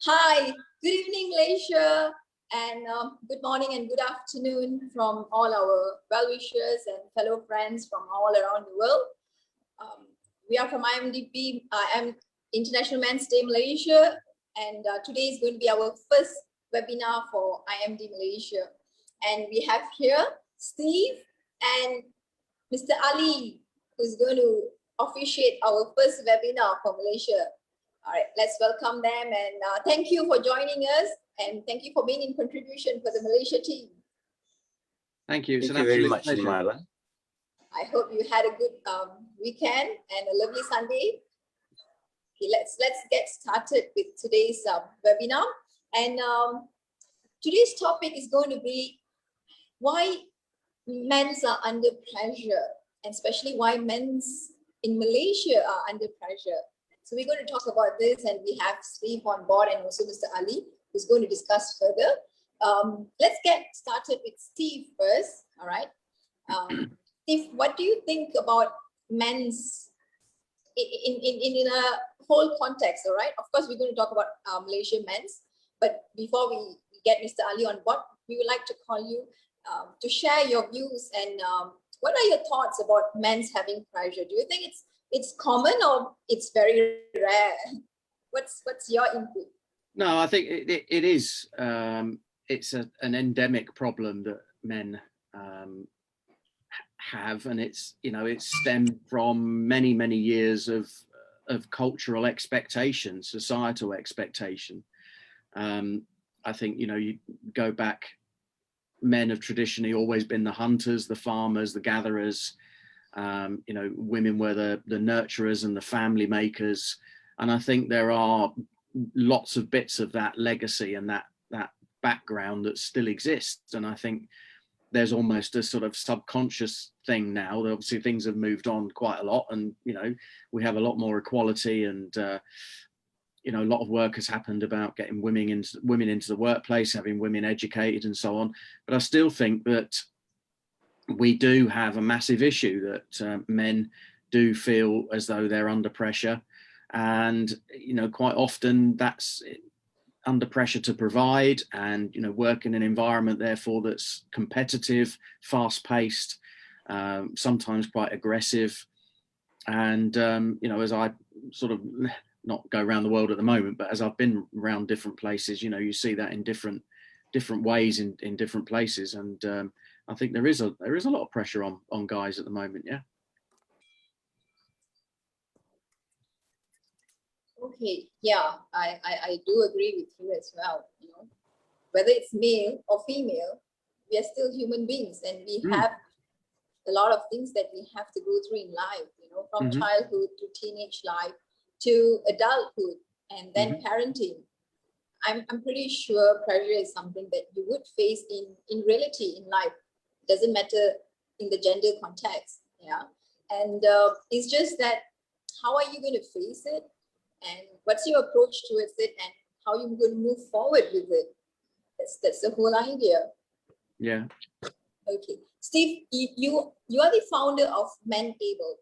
Hi, good evening, Malaysia, and good morning and good afternoon from all our well-wishers and fellow friends from all around the world. We are from IMDB, International Men's Day Malaysia, and today is going to be our first webinar for IMD Malaysia. And we have here Steve and Mr. Ali, who's going to officiate our first webinar for Malaysia. All right, let's welcome them, and thank you for joining us, and thank you for being in contribution for the Malaysia team. Thank you. Thank you very much, Marla. I hope you had a good weekend and a lovely Sunday. Okay, let's get started with today's webinar. And today's topic is going to be why men's are under pressure, and especially why men's in Malaysia are under pressure. So we're going to talk about this, and we have Steve on board and also Mr. Ali, who's going to discuss further. Let's get started with Steve first. All right. Steve, what do you think about men's in a whole context? All right. Of course, we're going to talk about Malaysian men's, but before we get Mr. Ali on board, we would like to call you to share your views and what are your thoughts about men's having pressure? Do you think it's common or it's very rare? What's your input? No, I think it is. It's an endemic problem that men have, and it's stemmed from many years of cultural expectation, societal expectation. I think you go back. Men have traditionally always been the hunters, the farmers, the gatherers. Women were the nurturers and the family makers. And I think there are lots of bits of that legacy and that background that still exists. And I think there's almost a sort of subconscious thing now. Obviously, things have moved on quite a lot, and we have a lot more equality, and a lot of work has happened about getting women into the workplace, having women educated and so on. But I still think that we do have a massive issue that men do feel as though they're under pressure. And, quite often that's under pressure to provide and, work in an environment, therefore, that's competitive, fast paced, sometimes quite aggressive. And, as I sort of not go around the world at the moment, but as I've been around different places, you see that in different ways in different places. And I think there is a lot of pressure on guys at the moment. Yeah. Okay. Yeah, I do agree with you as well. Whether it's male or female, we are still human beings, and we have a lot of things that we have to go through in life. From childhood to teenage life to adulthood, and then parenting. I'm pretty sure pressure is something that you would face in reality in life. Doesn't matter in the gender context, yeah. And it's just that how are you going to face it, and what's your approach towards it, and how you're going to move forward with it. That's the whole idea. Yeah. Okay, Steve, you are the founder of Men Able.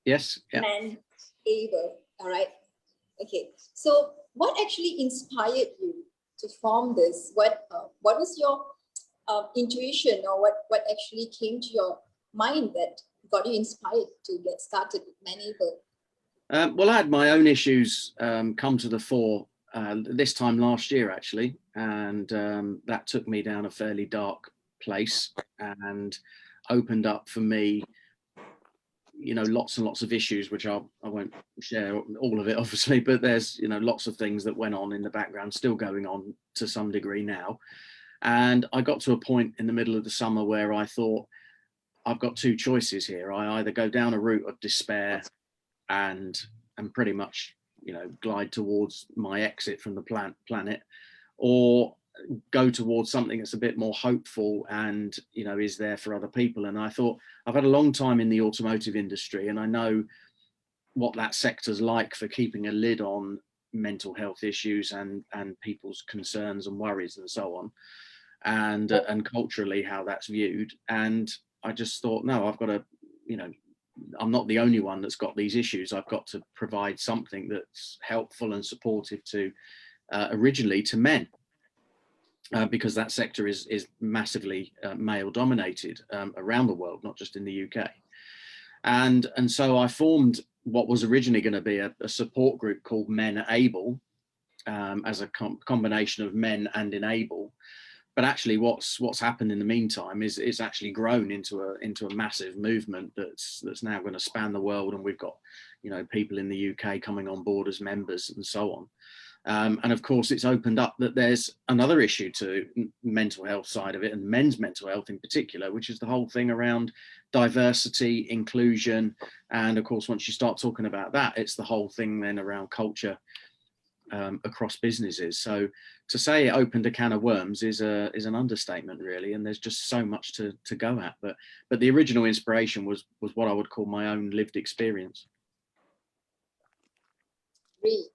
Yes. Yeah. Men Able. All right. Okay. So, what actually inspired you to form this? What was your intuition, or what actually came to your mind that got you inspired to get started with Men Able? Well, I had my own issues come to the fore this time last year, actually, and that took me down a fairly dark place and opened up for me, lots and lots of issues, which I won't share all of it, obviously, but there's, lots of things that went on in the background, still going on to some degree now. And I got to a point in the middle of the summer where I thought, I've got two choices here. I either go down a route of despair and pretty much, glide towards my exit from the planet, or go towards something that's a bit more hopeful and, is there for other people. And I thought, I've had a long time in the automotive industry, and I know what that sector's like for keeping a lid on mental health issues and people's concerns and worries and so on, and culturally how that's viewed. And I just thought, no, I've got to, I'm not the only one that's got these issues. I've got to provide something that's helpful and supportive to originally to men. Because that sector is massively male dominated around the world, not just in the UK. And so I formed what was originally going to be a support group called Men Able, as a combination of men and enable. But actually what's happened in the meantime is it's actually grown into a massive movement that's now going to span the world. And we've got, you know, people in the UK coming on board as members and so on. And of course, it's opened up that there's another issue to mental health side of it, and men's mental health in particular, which is the whole thing around diversity, inclusion. And of course, once you start talking about that, it's the whole thing then around culture across businesses. So to say it opened a can of worms is an understatement, really. And there's just so much to go at. But the original inspiration was what I would call my own lived experience. Great.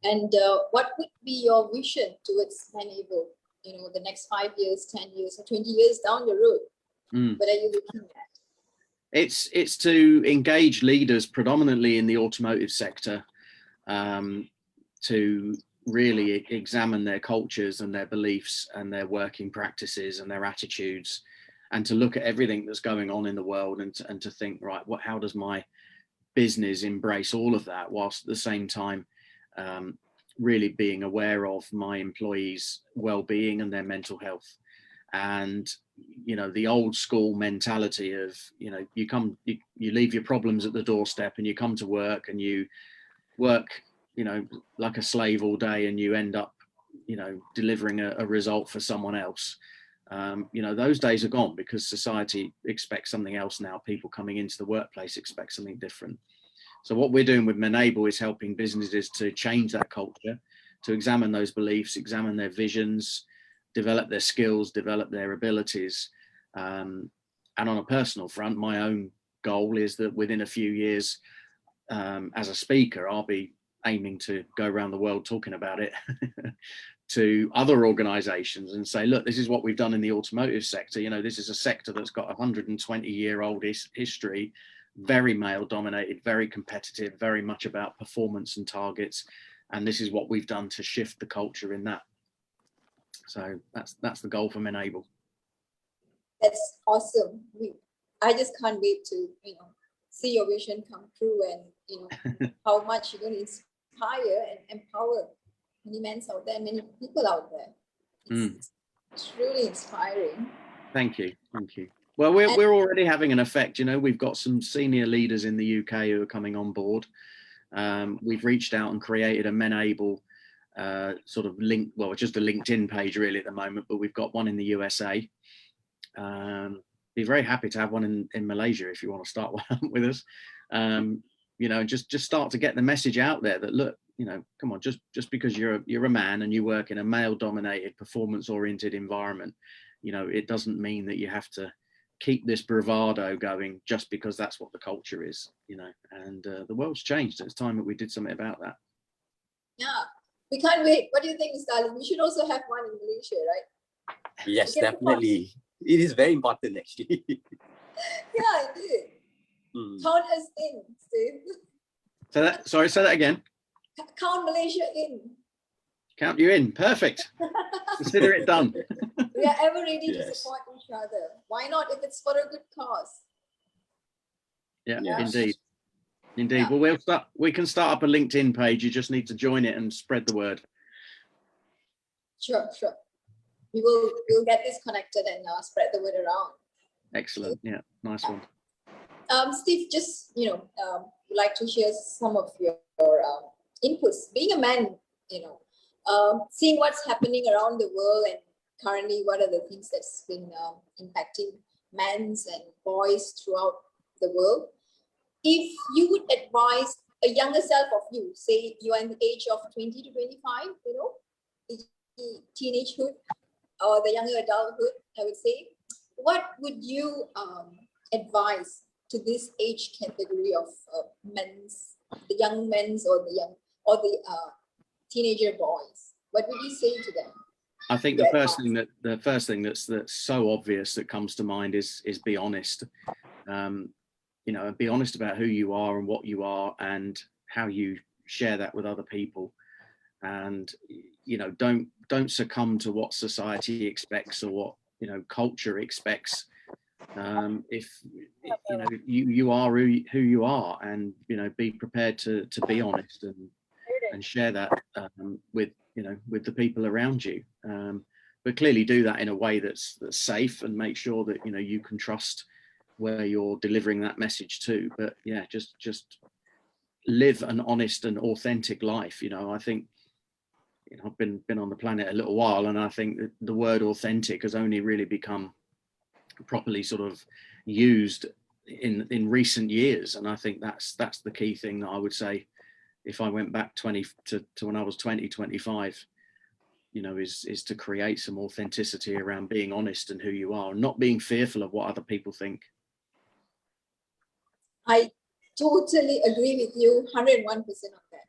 And what would be your vision towards Men-Able, you know, the next 5 years, 10 years, or 20 years down the road? What are you looking at? It's to engage leaders predominantly in the automotive sector, to really examine their cultures and their beliefs and their working practices and their attitudes, and to look at everything that's going on in the world and to think, right, how does my business embrace all of that, whilst at the same time really being aware of my employees' well-being and their mental health. And, you know, the old school mentality of, you know, you leave your problems at the doorstep and you come to work and you work, you know, like a slave all day, and you end up, you know, delivering a result for someone else. You know, those days are gone, because society expects something else now. People coming into the workplace expect something different. So what we're doing with Men-Able is helping businesses to change that culture, to examine those beliefs, examine their visions, develop their skills, develop their abilities. And on a personal front, my own goal is that within a few years, as a speaker, I'll be aiming to go around the world talking about it to other organizations and say, look, this is what we've done in the automotive sector. You know, this is a sector that's got a 120-year-old history, very male dominated, very competitive, very much about performance and targets. And this is what we've done to shift the culture in that. So that's the goal for Men-Able. That's awesome. I just can't wait to, you know, see your vision come true, and, you know, how much you're going to inspire and empower many men out there, many people out there. It's really inspiring. Thank you. Thank you. Well, we're already having an effect. You know, we've got some senior leaders in the UK who are coming on board. We've reached out and created a Men-Able sort of link. Well, it's just a LinkedIn page really at the moment, but we've got one in the USA. Be very happy to have one in Malaysia if you want to start one with us. You know, just start to get the message out there that, look, you know, come on, just because you're a man and you work in a male-dominated, performance-oriented environment, you know, it doesn't mean that you have to keep this bravado going just because that's what the culture is, you know. And the world's changed. It's time that we did something about that. Yeah, we can't wait. What do you think, Stalin? We should also have one in Malaysia, right? Yes, definitely. It is very important, actually. Yeah, indeed. Count us in, Steve. Say that again. Count Malaysia in. Count you in. Perfect. Consider it done. We are ever ready to support each other. Why not, if it's for a good cause? Yeah, indeed. Yeah. Well, we can start up a LinkedIn page. You just need to join it and spread the word. Sure. We'll get this connected and spread the word around. Excellent. Yeah, nice one. Steve, just, you know, would like to share some of your inputs. Being a man, you know, seeing what's happening around the world, and currently what are the things that's been impacting men's and boys throughout the world. If you would advise a younger self of you, say you are in the age of 20 to 25, you know, the teenagehood or the younger adulthood, I would say, what would you advise to this age category of the young men's or the teenager boys? What would you say to them? I think the first thing that's so obvious that comes to mind is be honest. You know, be honest about who you are and what you are and how you share that with other people. and don't succumb to what society expects or what culture expects. If you are who you are, and be prepared to be honest and share that with with the people around you, but clearly do that in a way that's safe, and make sure that you can trust where you're delivering that message to. But yeah, just live an honest and authentic life. I think I've been on the planet a little while, and I think that the word authentic has only really become properly sort of used in recent years. And I think that's the key thing that I would say, if I went back 20 to when I was 20, 25, is to create some authenticity around being honest and who you are, and not being fearful of what other people think. I totally agree with you 101% on that.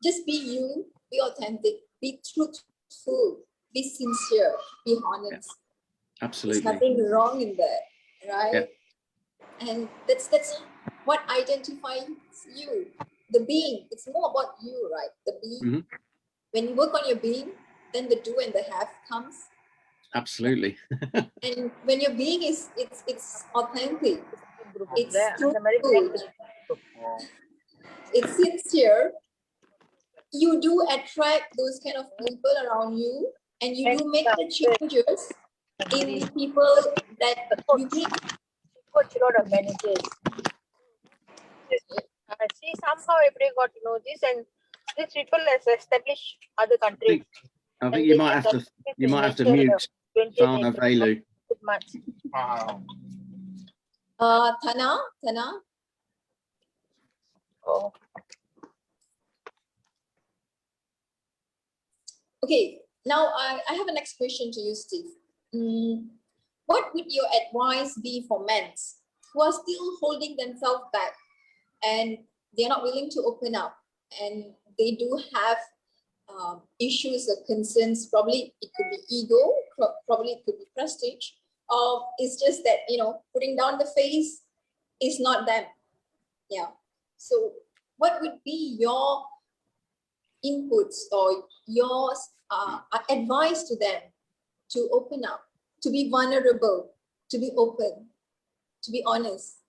Just be you, be authentic, be truthful, be sincere, be honest. Yeah, absolutely. There's nothing wrong in that, right? Yeah. And that's what identifies you, the being. It's more about you, right? The being. Mm-hmm. When you work on your being, then the do and the have comes. Absolutely. And when your being it's authentic, it's truthful, it's sincere, you do attract those kind of people around you, and you do make the changes in the people that you meet. Coach a lot of managers. See, somehow everybody got to know this, and these people has established other countries. I think you might have to mute Fana Velu. Thana. Oh. Okay, now I have a next question to you, Steve. What would your advice be for men who are still holding themselves back, and they're not willing to open up, and they do have issues or concerns? Probably it could be ego, probably it could be prestige, or it's just that, putting down the face is not them. Yeah. So what would be your inputs or your advice to them to open up, to be vulnerable, to be open, to be honest?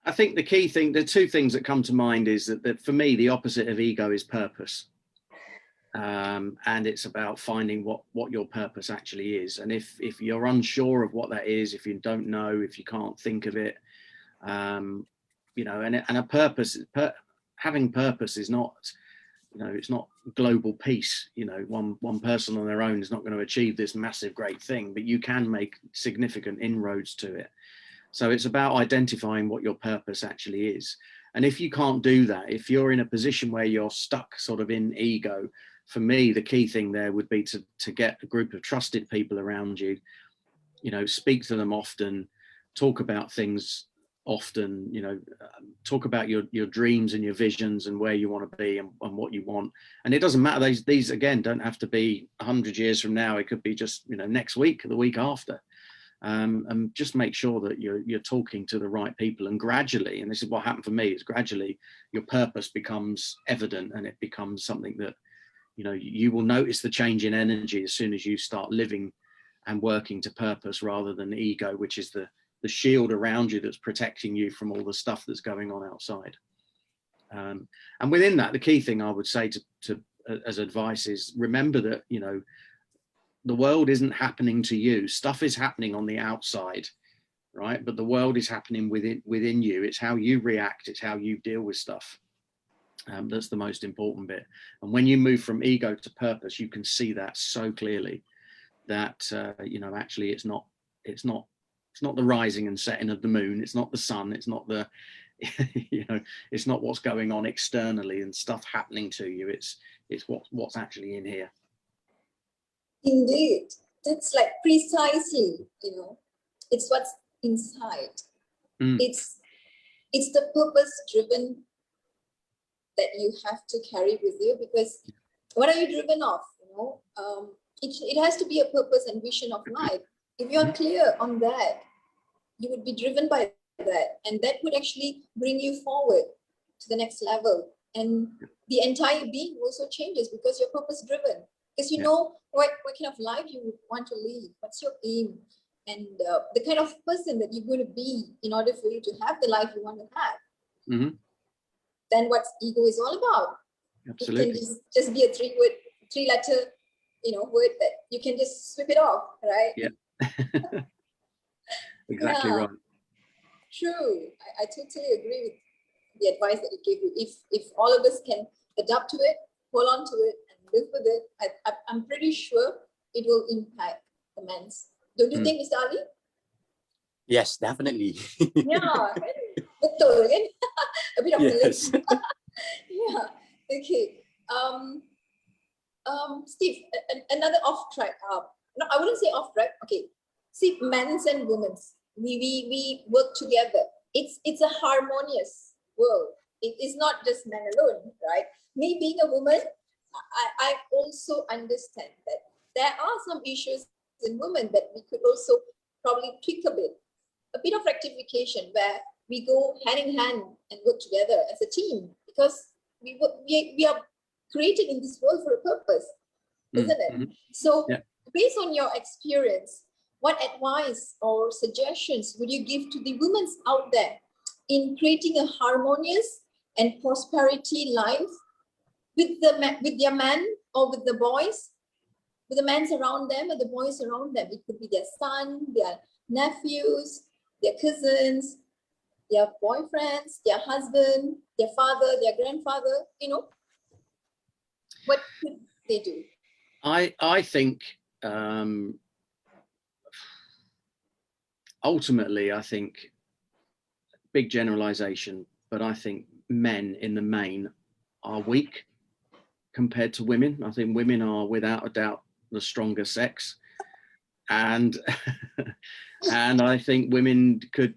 I think the key thing, the two things that come to mind is that for me, the opposite of ego is purpose. And it's about finding what your purpose actually is. And if you're unsure of what that is, if you don't know, if you can't think of it, and a purpose, having purpose is not, it's not global peace. One person on their own is not going to achieve this massive, great thing, but you can make significant inroads to it. So it's about identifying what your purpose actually is. And if you can't do that, if you're in a position where you're stuck sort of in ego, for me, the key thing there would be to get a group of trusted people around you, speak to them often, talk about things often, talk about your dreams and your visions and where you want to be and what you want. And it doesn't matter, these again don't have to be 100 years from now. It could be just next week, the week after, and just make sure that you're talking to the right people. And gradually, and this is what happened for me, is gradually your purpose becomes evident, and it becomes something that you will notice the change in energy as soon as you start living and working to purpose rather than ego, which is the shield around you that's protecting you from all the stuff that's going on outside. And within that, the key thing I would say to as advice is, remember that the world isn't happening to you. Stuff is happening on the outside, right? But the world is happening within you. It's how you react. It's how you deal with stuff. That's the most important bit. And when you move from ego to purpose, you can see that so clearly that actually it's not the rising and setting of the moon. It's not the sun. It's not the it's not what's going on externally and stuff happening to you. It's what's actually in here. Indeed, that's like precisely, it's what's inside. It's the purpose driven that you have to carry with you, because what are you driven of? It has to be a purpose and vision of life. If you're clear on that, you would be driven by that, and that would actually bring you forward to the next level. and the entire being also changes because you're purpose driven, because you Yeah. know what kind of life you want to live, what's your aim, and the kind of person that you're going to be in order for you to have the life you want to have. Mm-hmm. Then what ego is all about. Absolutely. It can just be a three-letter, word that you can just sweep it off, right? Yeah. Exactly right. True. I totally agree with the advice that you gave you. If all of us can adapt to it, hold on to it, and live with it, I'm pretty sure it will impact the men's. Don't you think, Mr. Ali? Yes, definitely. Yeah, betul kan? A bit of Yes. Malaysia. Yeah. Okay. Steve, another off track. No, I wouldn't say off track. Okay. See, men's and women's, we work together. It's a harmonious world. It is not just men alone, right? Me being a woman, I also understand that there are some issues in women that we could also probably tweak a bit of rectification where we go hand in hand and work together as a team, because we are created in this world for a purpose, isn't it? Mm-hmm. So Yeah. based on your experience, what advice or suggestions would you give to the women out there in creating a harmonious and prosperity life with their men, or with the boys, with the men around them and the boys around them? It could be their son, their nephews, their cousins, their boyfriends, their husband, their father, their grandfather, what could they do? I think ultimately, I think, big generalization, but I think men in the main are weak compared to women. I think women are without a doubt the stronger sex, and and I think women could,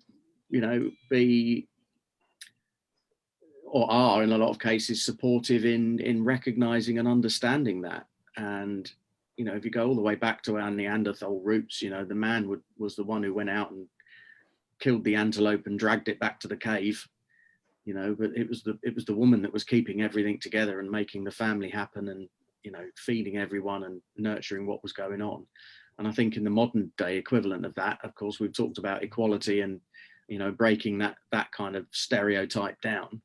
be, or are in a lot of cases, supportive in recognizing and understanding that. And if you go all the way back to our Neanderthal roots, the man was the one who went out and killed the antelope and dragged it back to the cave, but it was the woman that was keeping everything together and making the family happen, and feeding everyone and nurturing what was going on. And I think in the modern day equivalent of that, of course, we've talked about equality and breaking that kind of stereotype down.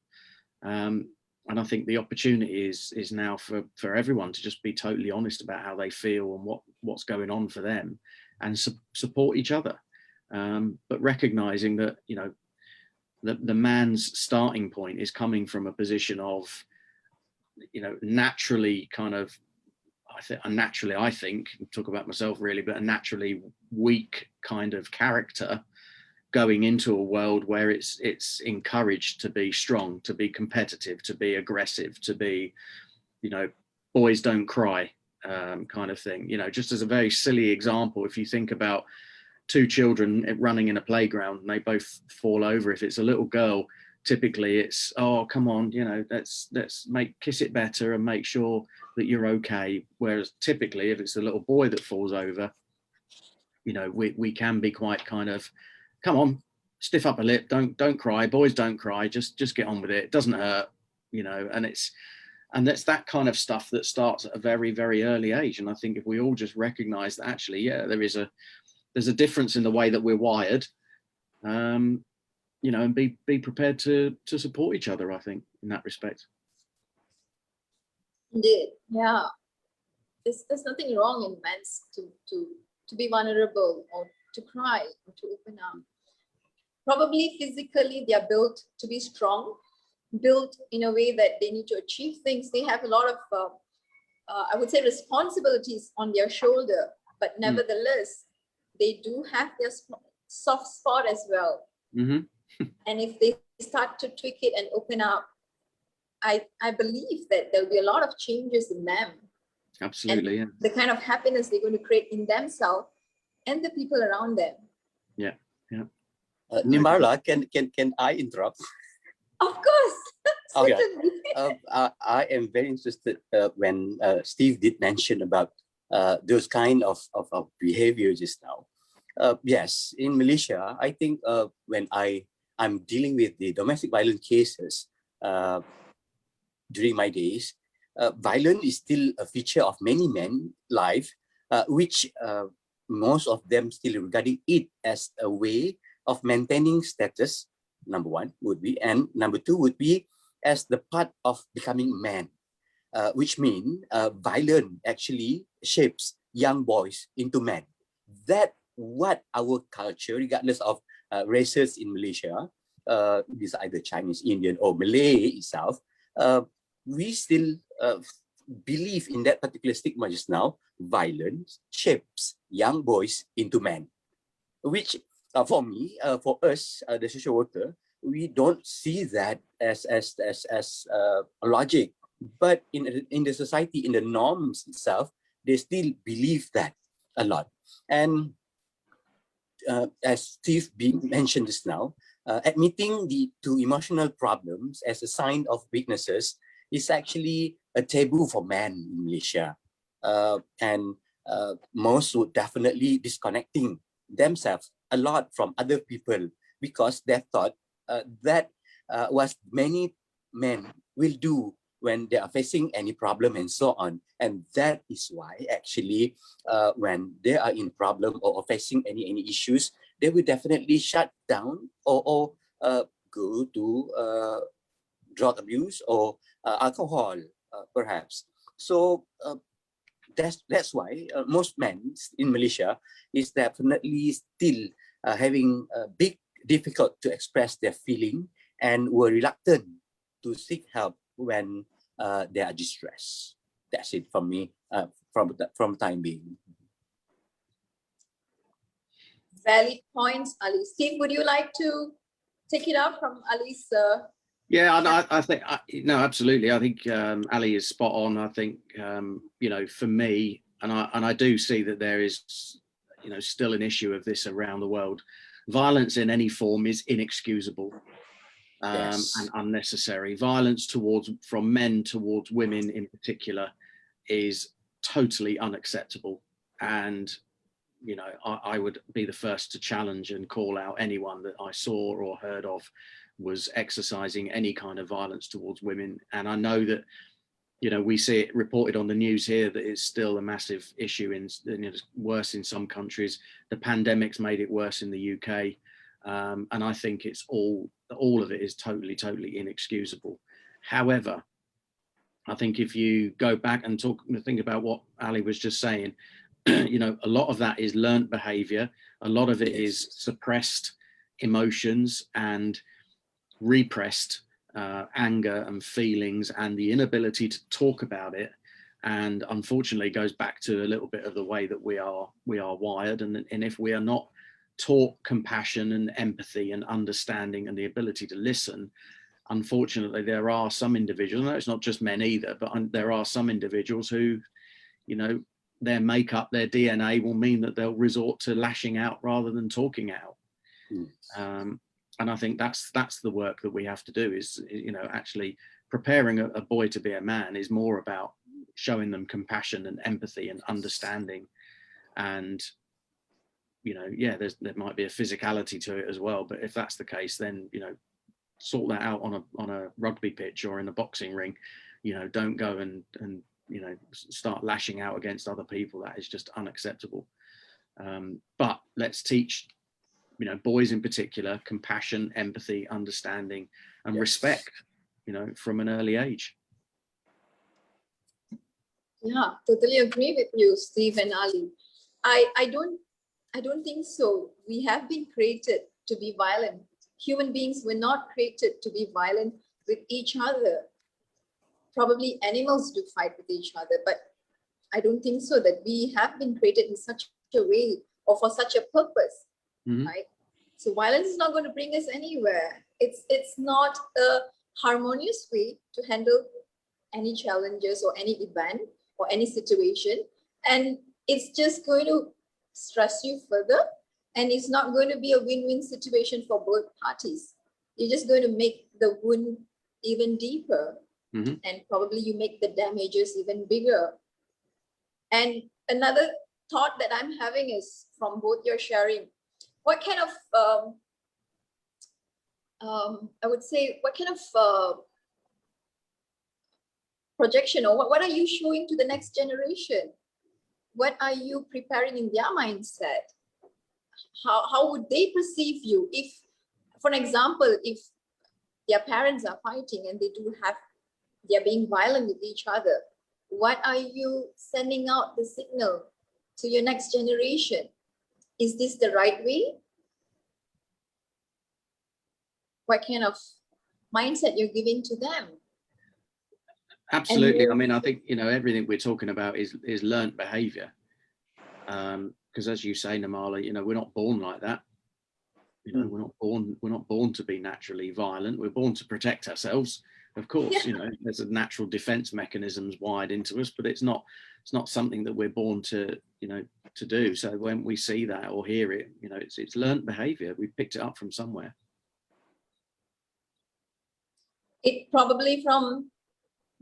And I think the opportunity is now for everyone to just be totally honest about how they feel and what's going on for them, and support each other. But recognizing that the man's starting point is coming from a position of naturally kind of, I think talk about myself really, but a naturally weak kind of character, going into a world where it's encouraged to be strong, to be competitive, to be aggressive, to be, boys don't cry, kind of thing. Just as a very silly example, if you think about two children running in a playground and they both fall over, if it's a little girl, typically it's, oh, come on, let's kiss it better and make sure that you're okay. Whereas typically if it's a little boy that falls over, we can be quite kind of, come on, stiff up a lip, don't cry, boys don't cry, just get on with it doesn't hurt, and that's that kind of stuff that starts at a very, very early age. And I think if we all just recognize that actually, yeah, there's a difference in the way that we're wired, and be prepared to support each other, I think, in that respect. Indeed, yeah. There's nothing wrong in men to be vulnerable, or to cry, or to open up. Probably physically they're built to be strong, built in a way that they need to achieve things. They have a lot of, I would say, responsibilities on their shoulder, but nevertheless, they do have their soft spot as well. Mm-hmm. And if they start to tweak it and open up, I believe that there'll be a lot of changes in them. Absolutely, and yeah. the kind of happiness they're going to create in themselves and the people around them. Yeah. Nimarla, can I interrupt? Of course. Okay. I am very interested when Steve did mention about those kind of behavior just now. Yes, in Malaysia, I think when I'm dealing with the domestic violence cases, during my days, violence is still a feature of many men life, which most of them still regarding it as a way of maintaining status, number one would be, and number two would be as the part of becoming man, which mean violence actually shapes young boys into men. That what our culture, regardless of races in Malaysia, is either Chinese, Indian, or Malay itself, we still believe in that particular stigma just now. Violence shapes young boys into men, which for me, for us, the social worker, we don't see that as logic. But in the society, in the norms itself, they still believe that a lot. And as Steve mentioned just now, admitting to emotional problems as a sign of weaknesses is actually a taboo for men in Malaysia. And most would definitely disconnecting themselves a lot from other people because they thought that was many men will do when they are facing any problem and so on. And that is why actually when they are in problem or facing any issues, they will definitely shut down or go to drug abuse or alcohol, perhaps. So that's why most men in Malaysia is definitely still having a big difficult to express their feeling and were reluctant to seek help when they are distressed. That's it from me from time being. Valid points, Ali. Steve, would you like to take it up from Ali's? Yeah, I think, no, absolutely. I think Ali is spot on. I think, for me, and I do see that there is, still an issue of this around the world. Violence in any form is inexcusable and unnecessary. Violence from men towards women in particular is totally unacceptable. And, I would be the first to challenge and call out anyone that I saw or heard of was exercising any kind of violence towards women. And I know that, we see it reported on the news here that it's still a massive issue it's worse in some countries. The pandemic's made it worse in the UK. And I think it's all of it is totally inexcusable. However, I think if you go back and think about what Ali was just saying, a lot of that is learnt behavior. A lot of it is suppressed emotions and repressed anger and feelings and the inability to talk about it. And unfortunately goes back to a little bit of the way that we are wired. And if we are not taught compassion and empathy and understanding and the ability to listen, unfortunately there are some individuals, no, it's not just men either, but there are some individuals who, their makeup, their DNA will mean that they'll resort to lashing out rather than talking out. And I think that's the work that we have to do is, actually preparing a boy to be a man is more about showing them compassion and empathy and understanding. And, there might be a physicality to it as well. But if that's the case, then, sort that out on a rugby pitch or in a boxing ring. Don't go and start lashing out against other people. That is just unacceptable. But let's teach, boys in particular, compassion, empathy, understanding, and respect, from an early age. Yeah, totally agree with you, Steve and Ali. I don't think so. We have been created to be violent. Human beings were not created to be violent with each other. Probably animals do fight with each other, but I don't think so that we have been created in such a way or for such a purpose, right? So violence is not going to bring us anywhere. It's not a harmonious way to handle any challenges or any event or any situation. And it's just going to stress you further. And it's not going to be a win-win situation for both parties. You're just going to make the wound even deeper. And probably you make the damages even bigger. And another thought that I'm having is from both your sharing, what kind of, I would say, what kind of projection, or what are you showing to the next generation? What are you preparing in their mindset? How would they perceive you if, for example, if their parents are fighting and they're being violent with each other? What are you sending out the signal to your next generation? Is this the right way? What kind of mindset you're giving to them? Absolutely. I mean, I think, you know, everything we're talking about is learnt behavior. Because as you say, Namala, you know, we're not born like that. You know, we're not born to be naturally violent. We're born to protect ourselves. Of course, you know, there's a natural defense mechanisms wired into us, but it's not something that we're born to, you know, to do. So when we see that or hear it, you know, it's learnt behavior. We picked it up from somewhere. It probably from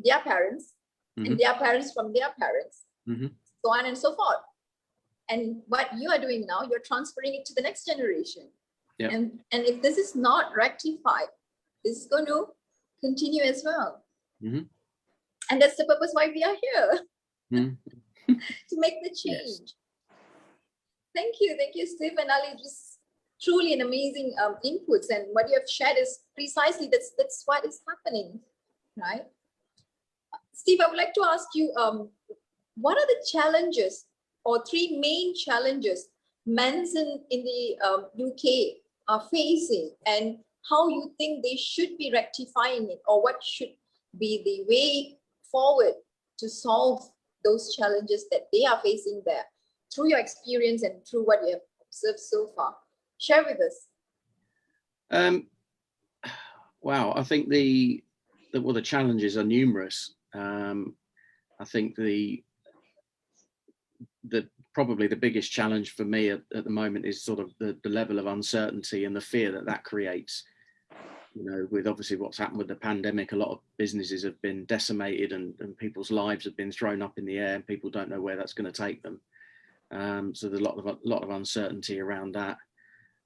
their parents, and their parents from their parents, so on and so forth. And what you are doing now, you're transferring it to the next generation. Yeah. And if this is not rectified, this is going to continue as well. And that's the purpose why we are here, to make the change. Yes. Thank you, Steve and Ali. Just truly an amazing inputs, and what you have shared is precisely that's what is happening, right? Steve, I would like to ask you, what are the challenges or three main challenges men's in the UK are facing, and how you think they should be rectifying it, or what should be the way forward to solve those challenges that they are facing there, through your experience and through what you have observed so far? Share with us. Wow, I think the challenges are numerous. I think probably the biggest challenge for me at the moment is sort of the level of uncertainty and the fear that creates. You know, with obviously what's happened with the pandemic, a lot of businesses have been decimated and people's lives have been thrown up in the air, and people don't know where that's going to take them. So there's a lot of uncertainty around that.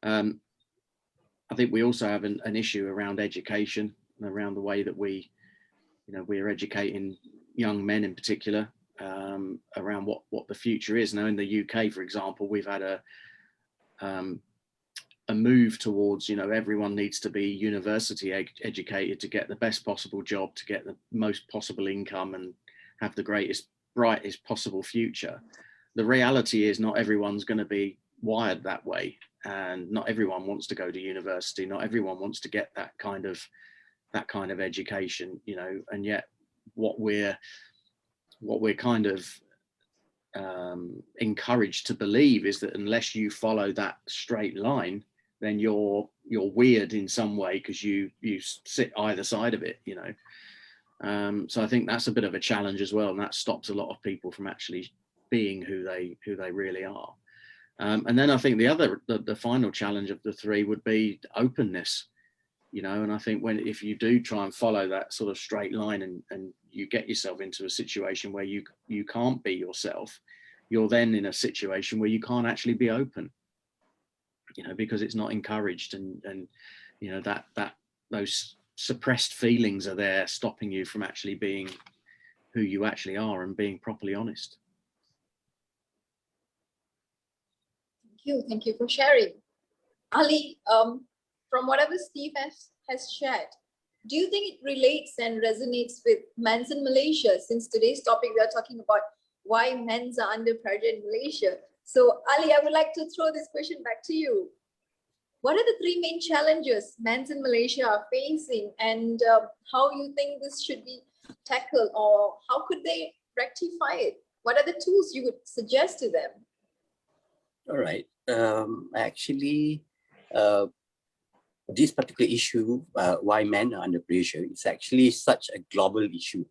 I think we also have an issue around education and around the way that we're educating young men in particular, around what the future is. Now in the UK, for example, we've had a move towards, you know, everyone needs to be university educated to get the best possible job, to get the most possible income and have the brightest possible future. The reality is not everyone's going to be wired that way, and not everyone wants to go to university. Not everyone wants to get that kind of education, you know, and yet what we're kind of encouraged to believe is that unless you follow that straight line, then you're weird in some way because you sit either side of it, you know. So I think that's a bit of a challenge as well, and that stops a lot of people from actually being who they really are. And then I think the final challenge of the three would be openness, you know. And I think if you do try and follow that sort of straight line and you get yourself into a situation where you can't be yourself, you're then in a situation where you can't actually be open, you know, because it's not encouraged, and you know that those suppressed feelings are there stopping you from actually being who you actually are and being properly honest. Thank you for sharing. Ali, from whatever Steve has shared, do you think it relates and resonates with men's in Malaysia? Since today's topic, we are talking about why men's are under pressure in Malaysia. So Ali, I would like to throw this question back to you. What are the three main challenges men's in Malaysia are facing, and how you think this should be tackled, or how could they rectify it? What are the tools you would suggest to them? All right. Actually, this particular issue, why men are under pressure, is actually such a global issue.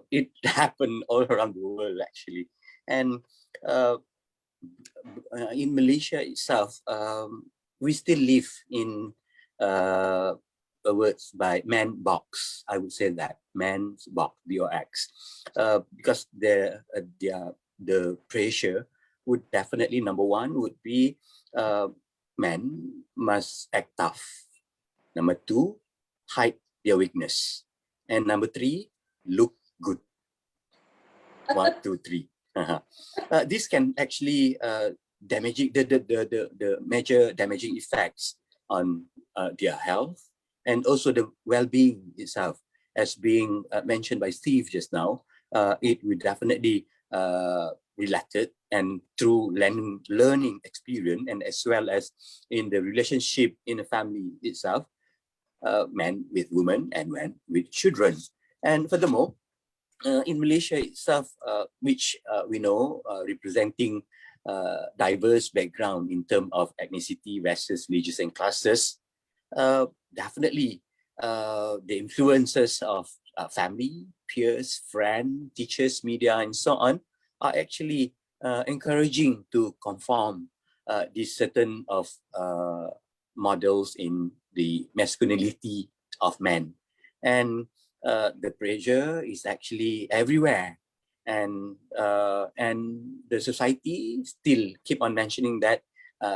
It happened all around the world, actually. And in Malaysia itself, we still live in words by man box. I would say that man's box, B-O-X, because the pressure would definitely, number one would be men must act tough. Number two, hide their weakness. And number three, look good. 1, 2, 3. This can actually damaging the major damaging effects on their health and also the well-being itself. As being mentioned by Steve just now, it will definitely related and through learning experience, and as well as in the relationship in the family itself, men with women and men with children. And furthermore, in Malaysia itself, which we know representing diverse background in terms of ethnicity, races, religions, and classes, definitely the influences of family, peers, friends, teachers, media, and so on are actually encouraging to conform these certain of models in the masculinity of men. And the pressure is actually everywhere, and the society still keep on mentioning that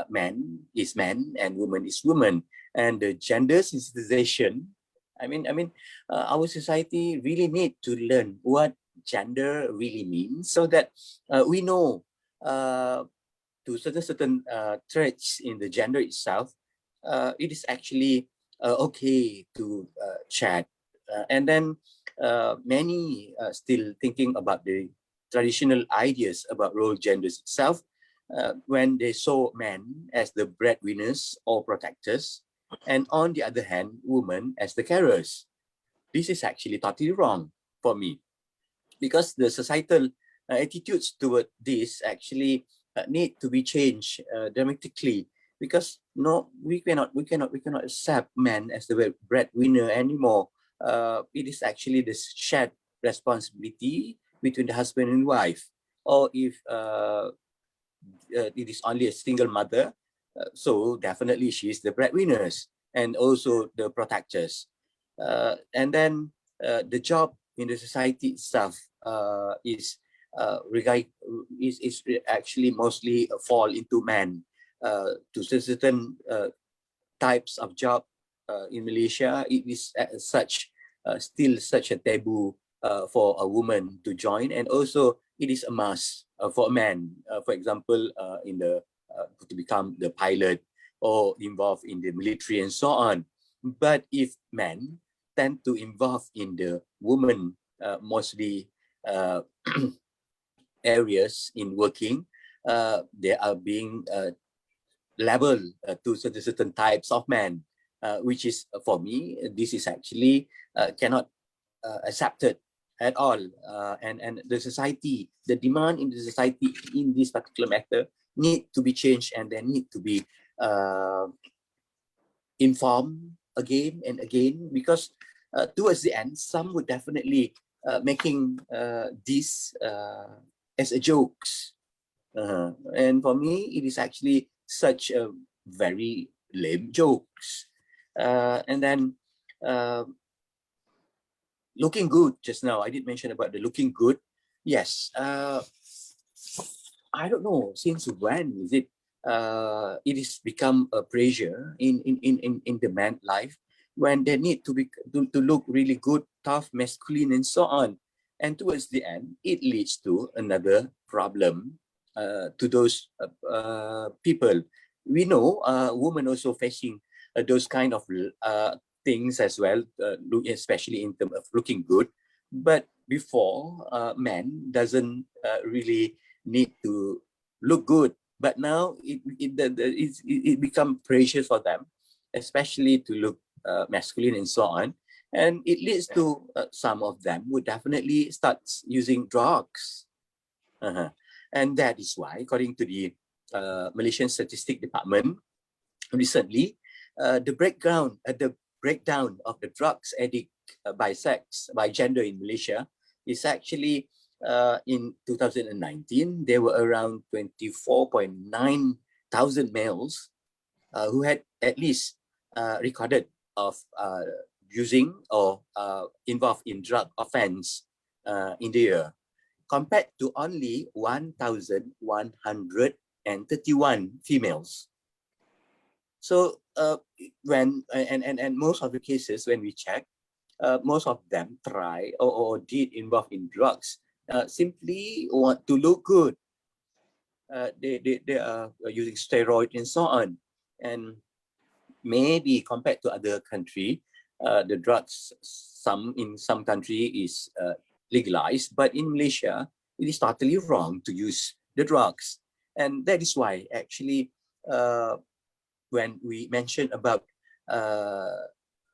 man is man and woman is woman, and the gender sensitization. Our society really need to learn what gender really means, so that we know to certain traits in the gender itself. It is actually okay to chat. And then many still thinking about the traditional ideas about role genders itself when they saw men as the breadwinners or protectors, and on the other hand, women as the carers. This is actually totally wrong for me, because the societal attitudes toward this actually need to be changed dramatically, because no, we cannot accept men as the breadwinner anymore. It is actually the shared responsibility between the husband and wife, or if it is only a single mother, so definitely she is the breadwinners and also the protectors. And then the job in the society itself is actually mostly fall into men. To certain types of job in Malaysia, it is still such a taboo for a woman to join, and also it is a must for a man. For example, in the to become the pilot or involved in the military and so on. But if men tend to involve in the women mostly areas in working, they are being labeled to certain types of men, which is for me, this is actually cannot accepted at all. And the society, the demand in the society in this particular matter need to be changed, and they need to be informed again and again, because towards the end, some would definitely making this as a jokes. And for me, it is actually such a very lame jokes. And then looking good just now, I did mention about the looking good. Yes, I don't know since when is it it is become a pressure in the man life, when they need to be to look really good, tough, masculine, and so on. And towards the end, it leads to another problem to those people. We know women also facing those kind of things as well, especially in terms of looking good. But before, men doesn't really need to look good, but now it become precious for them, especially to look masculine and so on. And it leads to some of them would definitely start using drugs. And that is why, according to the Malaysian Statistic Department, recently, the breakdown of the drugs addict by sex, by gender in Malaysia is actually in 2019, there were around 24.9 thousand males who had at least recorded of using or involved in drug offense in the year, compared to only 1,131 females. So when and most of the cases when we check, most of them try or did involve in drugs, simply want to look good. They are using steroid and so on. And maybe compared to other country, the drugs in some country is legalized, but in Malaysia, it is totally wrong to use the drugs. And that is why actually, when we mentioned about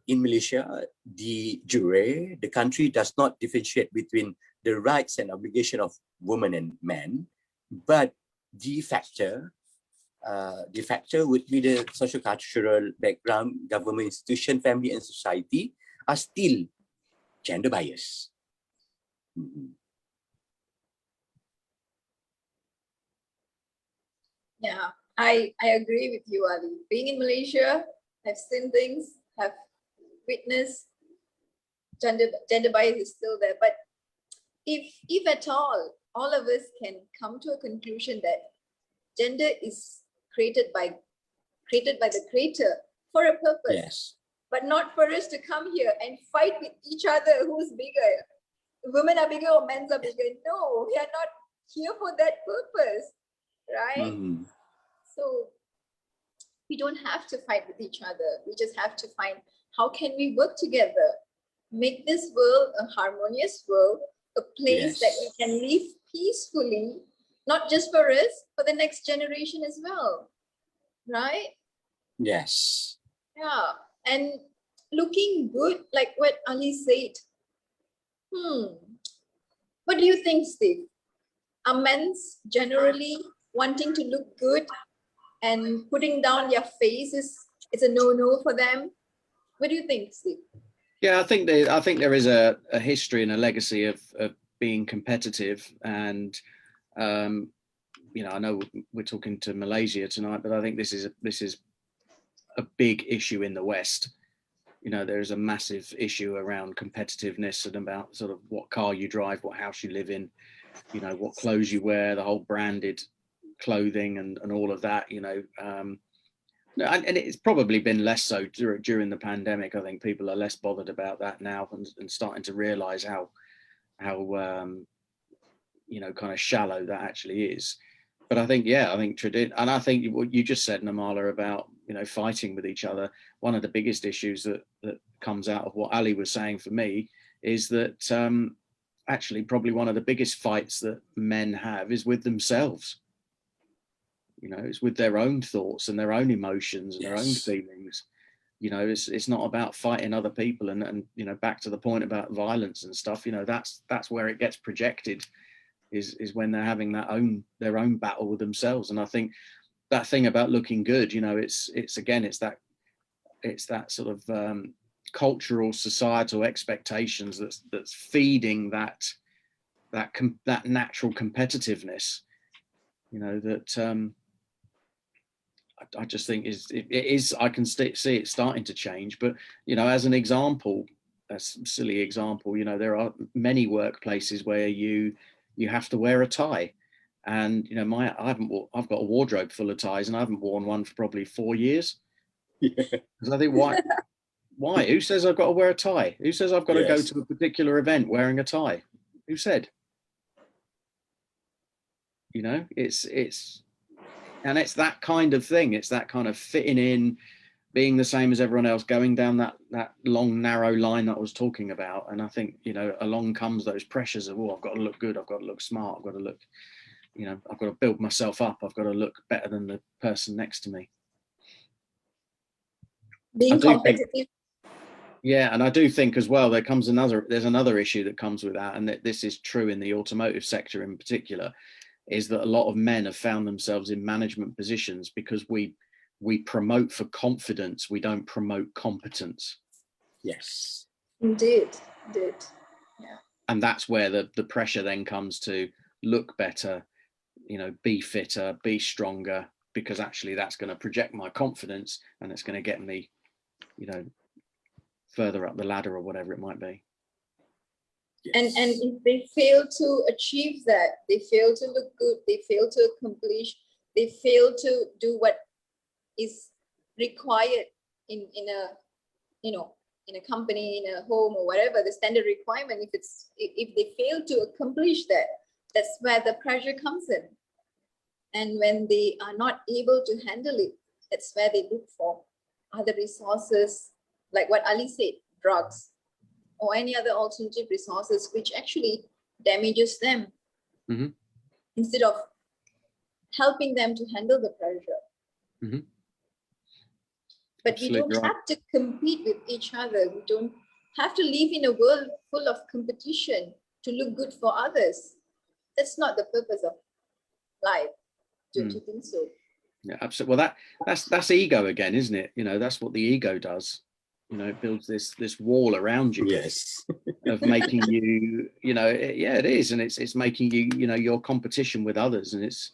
in Malaysia, the jure, the country does not differentiate between the rights and obligation of women and men, but the factor would be the social cultural background, government institution, family and society are still gender biased. Yeah, I agree with you, Ali. Being in Malaysia, I've seen things, have witnessed gender bias is still there. But if at all of us can come to a conclusion that gender is created by the creator for a purpose, Yes. but not for us to come here and fight with each other who's bigger. Women are bigger or men are bigger. No, we are not here for that purpose, right? Mm-hmm. So we don't have to fight with each other. We just have to find how can we work together, make this world a harmonious world, a place that we can live peacefully, not just for us, for the next generation as well, right? Yes. Yeah, and looking good, like what Ali said. What do you think, Steve? Are men generally wanting to look good and putting down their faces is a no-no for them? What do you think, Steve? Yeah, I think there is a history and a legacy of being competitive, and I know we're talking to Malaysia tonight, but I think this is a big issue in the West. There is a massive issue around competitiveness and about sort of what car you drive, what house you live in, what clothes you wear, the whole branded clothing and all of that, and it's probably been less so during the pandemic. I think people are less bothered about that now and starting to realize how kind of shallow that actually is. But I think, and I think what you just said, Namala, about fighting with each other. One of the biggest issues that comes out of what Ali was saying for me is that actually probably one of the biggest fights that men have is with themselves. It's with their own thoughts and their own emotions and their own feelings. It's not about fighting other people and back to the point about violence and stuff. That's where it gets projected. Is when they're having their own battle with themselves. And I think that thing about looking good, it's that sort of cultural, societal expectations that's feeding that natural competitiveness. That I just think it is. I can see it starting to change, but as an example, a silly example, there are many workplaces where you have to wear a tie, and I've got a wardrobe full of ties, and I haven't worn one for probably 4 years. Because I think why? Who says I've got to wear a tie? Who says I've got to go to a particular event wearing a tie? Who said? It's that kind of thing. It's that kind of fitting in, being the same as everyone else, going down that long, narrow line that I was talking about. And I think, along comes those pressures of, I've got to look good. I've got to look smart. I've got to look, I've got to build myself up. I've got to look better than the person next to me. Being competitive. And I do think as well, there's another issue that comes with that. And that this is true in the automotive sector in particular, is that a lot of men have found themselves in management positions because we promote for confidence. We don't promote competence. Yes. Indeed. Yeah. And that's where the pressure then comes to look better, be fitter, be stronger, because actually that's going to project my confidence and it's going to get me, further up the ladder or whatever it might be. Yes. And if they fail to achieve that, they fail to look good, they fail to accomplish, they fail to do what is required in a in a company, in a home, or whatever, the standard requirement, if they fail to accomplish that, that's where the pressure comes in. And when they are not able to handle it, that's where they look for other resources, like what Ali said, drugs, or any other alternative resources, which actually damages them instead of helping them to handle the pressure. But Absolutely we don't right. have to compete with each other. We don't have to live in a world full of competition to look good for others. That's not the purpose of life. Don't you think so? Yeah, absolutely. Well, that's ego again, isn't it? You know, that's what the ego does. You know, it builds this wall around you. Yes. Of making you, you know, yeah, it is, and it's making you, you know, your competition with others, and it's,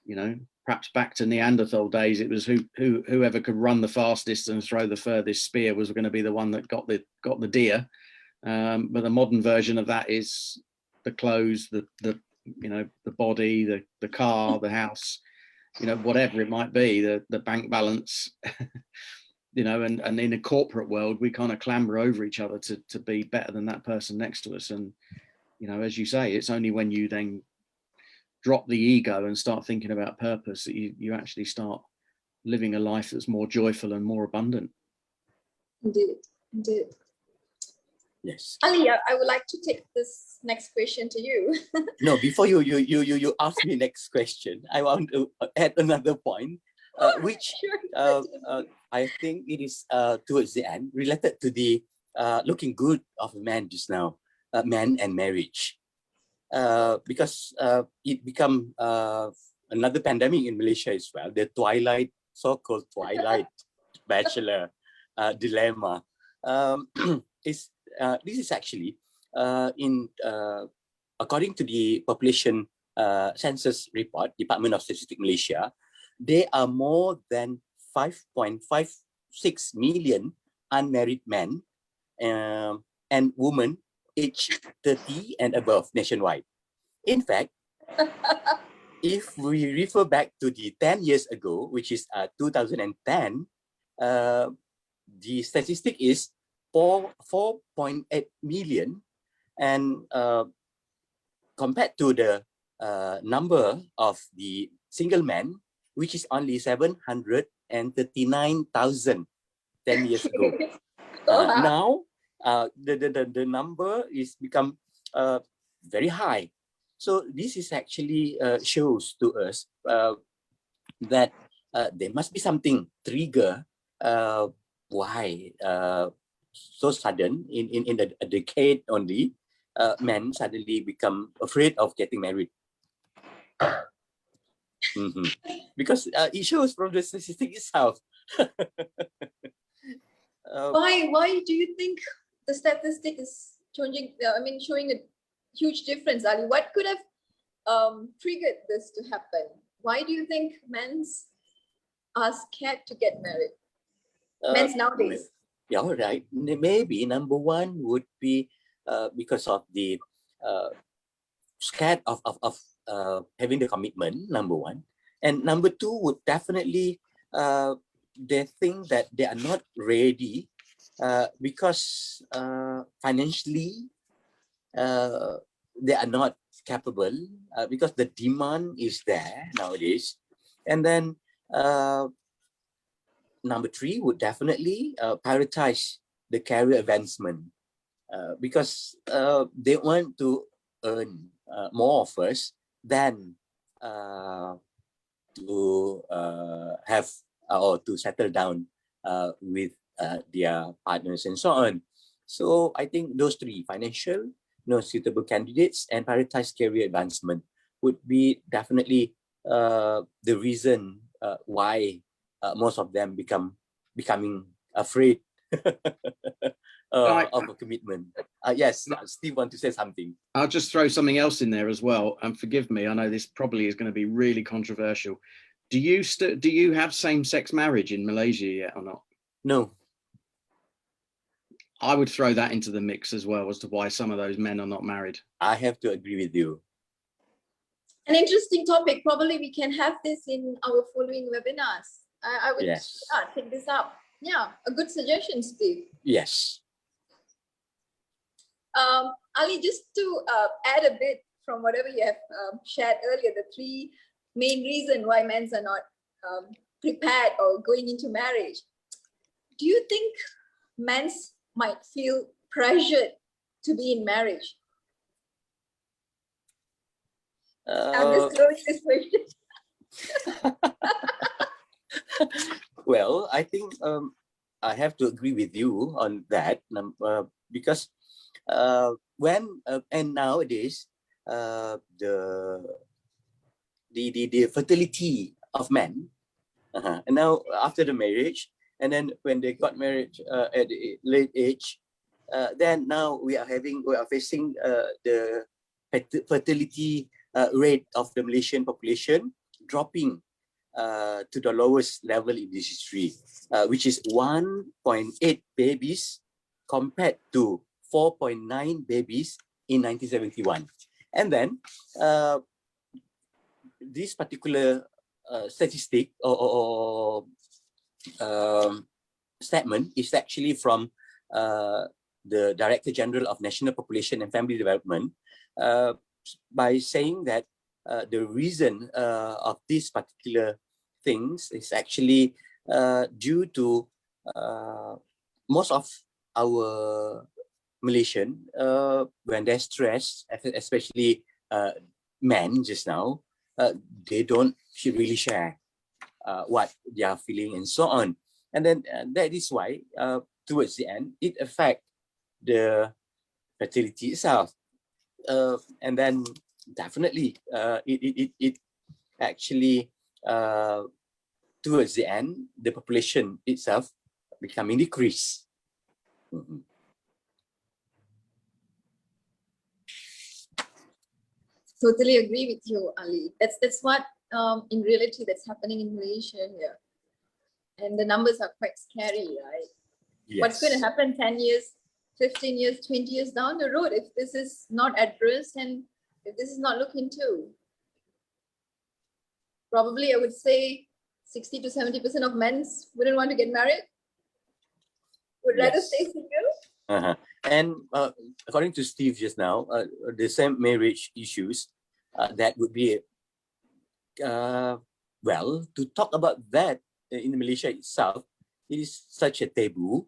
you know, perhaps back to Neanderthal days, it was whoever could run the fastest and throw the furthest spear was going to be the one that got the deer. But the modern version of that is the clothes, the you know, the body, the car, the house, you know, whatever it might be, the bank balance. You know, and in a corporate world, we kind of clamber over each other to be better than that person next to us. And, you know, as you say, it's only when you then drop the ego and start thinking about purpose that you actually start living a life that's more joyful and more abundant. Indeed. Yes. Ali, I would like to take this next question to you. No, before you ask me next question, I want to add another point, which I think it is towards the end related to the looking good of a man just now, man and marriage, because it become another pandemic in Malaysia as well. The so-called twilight bachelor dilemma is this is actually in according to the population census report, Department of Statistics Malaysia, there are more than 5.56 million unmarried men and women aged 30 and above nationwide. In fact, if we refer back to the 10 years ago, which is 2010, the statistic is 4.8 million, and compared to the number of the single men, which is only 739,000 10 years ago. Now, the number is become very high. So this is actually shows to us that there must be something trigger why so sudden in a decade only, men suddenly become afraid of getting married. Because it shows from the statistic itself. Why do you think the statistic is changing? Showing a huge difference, Ali. What could have triggered this to happen? Why do you think men are scared to get married? Men nowadays. Yeah, all right. Maybe number one would be because of the scared of having the commitment, number one. And number two would definitely they think that they are not ready because financially they are not capable because the demand is there nowadays. And then number three would definitely prioritize the career advancement because they want to earn more first than to have or to settle down with their partners and so on. So I think those three, financial, suitable candidates, and prioritize career advancement would be definitely the reason why most of them becoming afraid of a commitment. Yes, Steve want to say something. I'll just throw something else in there as well, and forgive me, I know this probably is going to be really controversial. Do you have same-sex marriage in Malaysia yet or not? No. I would throw that into the mix as well as to why some of those men are not married. I have to agree with you. An interesting topic. Probably we can have this in our following webinars. I would take this up. Yeah, a good suggestion, Steve. Yes. Ali, just to add a bit from whatever you have shared earlier, the three main reasons why men are not prepared or going into marriage. Do you think men might feel pressured to be in marriage? I'm just throwing this question. Well, I think I have to agree with you on that because when and nowadays the fertility of men and now after the marriage, and then when they got married at a late age, then now we are facing the fertility rate of the Malaysian population dropping to the lowest level in this history, which is 1.8 babies compared to 4.9 babies in 1971. And then this particular statistic or statement is actually from the Director General of National Population and Family Development, by saying that the reason of these particular things is actually due to most of our Malaysian, when they're stressed, especially men just now, they don't really share what they are feeling and so on. And then that is why towards the end, it affects the fertility itself. And then definitely it actually towards the end, the population itself becoming decreased. Mm-hmm. Totally agree with you, Ali. That's what in reality that's happening in Malaysia here. And the numbers are quite scary, right? Yes. What's going to happen 10 years, 15 years, 20 years down the road if this is not addressed and if this is not looked into? Probably I would say 60 to 70% of men wouldn't want to get married, would rather stay single. Uh-huh. And according to Steve just now, the same marriage issues, that would be, well, to talk about that in Malaysia itself, it is such a taboo.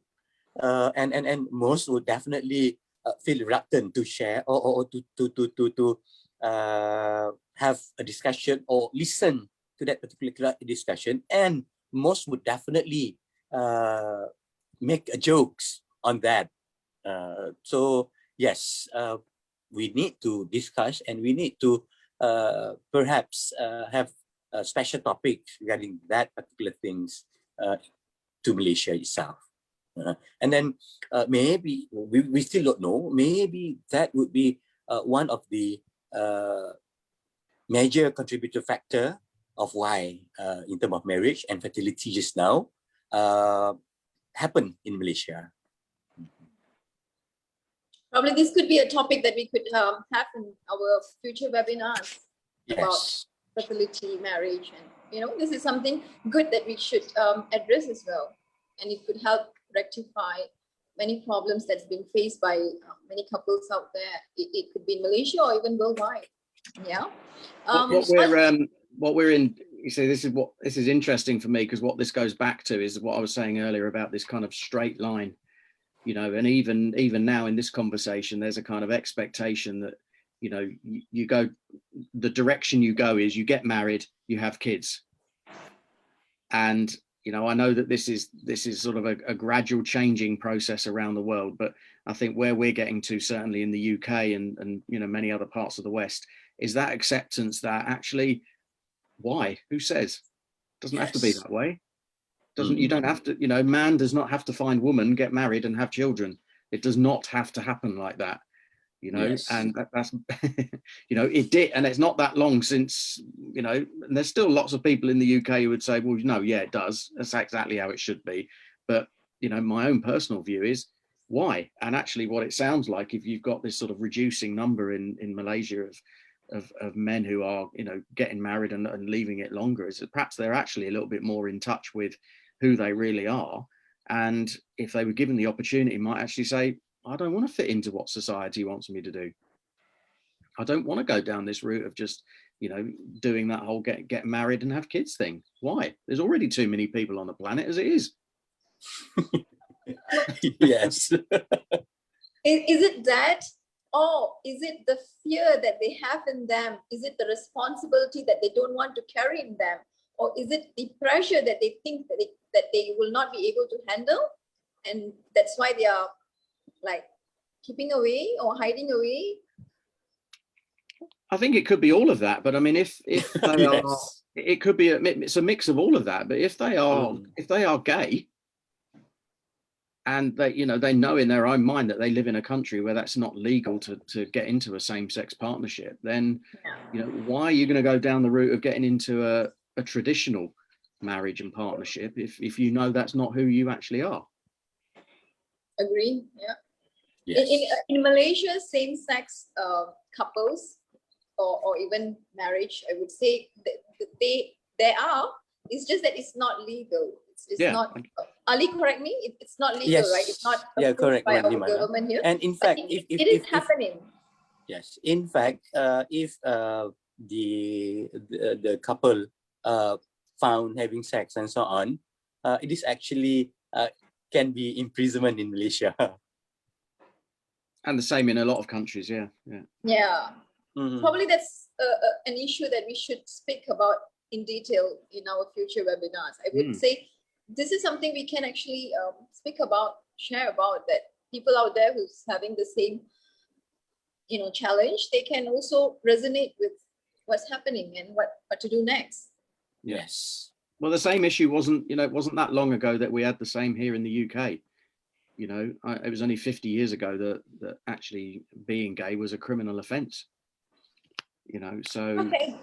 And most would definitely feel reluctant to share or to have a discussion or listen to that particular discussion. And most would definitely make jokes on that. So yes, we need to discuss and we need to perhaps have a special topic regarding that particular things to Malaysia itself. And then maybe we still don't know. Maybe that would be one of the major contributor factor of why in terms of marriage and fertility just now happen in Malaysia. Probably this could be a topic that we could have in our future webinars about fertility, marriage, and this is something good that we should address as well, and it could help rectify many problems that's been faced by many couples out there. It could be in Malaysia or even worldwide. Yeah. What we're in. You see, this is interesting for me, because what this goes back to is what I was saying earlier about this kind of straight line. And even now in this conversation, there's a kind of expectation that, you go, the direction you go is you get married, you have kids. And, I know that this is sort of a gradual changing process around the world, but I think where we're getting to, certainly in the UK and many other parts of the West, is that acceptance that actually, why? Who says? Doesn't have to be that way. You don't have to, man does not have to find woman, get married and have children. It does not have to happen like that, and that's, it did. And it's not that long since, and there's still lots of people in the UK who would say, well, no, yeah, it does. That's exactly how it should be. But, my own personal view is why? And actually what it sounds like, if you've got this sort of reducing number in Malaysia of men who are, getting married and leaving it longer, is that perhaps they're actually a little bit more in touch with who they really are, and if they were given the opportunity, might actually say, I don't want to fit into what society wants me to do. I don't want to go down this route of just, you know, doing that whole get married and have kids thing. Why? There's already too many people on the planet as it is. Yes. Is it that, or is it the fear that they have in them? Is it the responsibility that they don't want to carry in them? Or is it the pressure that they think that they will not be able to handle? And that's why they are like keeping away or hiding away? I think it could be all of that, but I mean, if they are, Yes. it could be it's a mix of all of that. But if they are gay, and they, you know, they know in their own mind that they live in a country where that's not legal to get into a same-sex partnership, then, you know, why are you going to go down the route of getting into a traditional marriage and partnership if you know that's not who you actually are? Agree. Yeah. Yes. In Malaysia, same-sex couples or even marriage, I would say they are. It's just that it's not legal. It's not. Ali, correct me. It's not legal, Yes. right? It's not Yeah, approved correct, by our Nimana. government here. And in fact, it is happening. Yes, in fact, if the couple found having sex and so on, it is actually can be imprisonment in Malaysia. And the same in a lot of countries. Yeah. Mhm. Probably that's an issue that we should speak about in detail in our future webinars. I would say this is something we can actually speak about, share about, that people out there who's having the same, you know, challenge, they can also resonate with what's happening and what to do next. Yes. Well, the same issue wasn't that long ago that we had the same here in the UK. You know, it was only 50 years ago that actually being gay was a criminal offence. You know, so. Okay.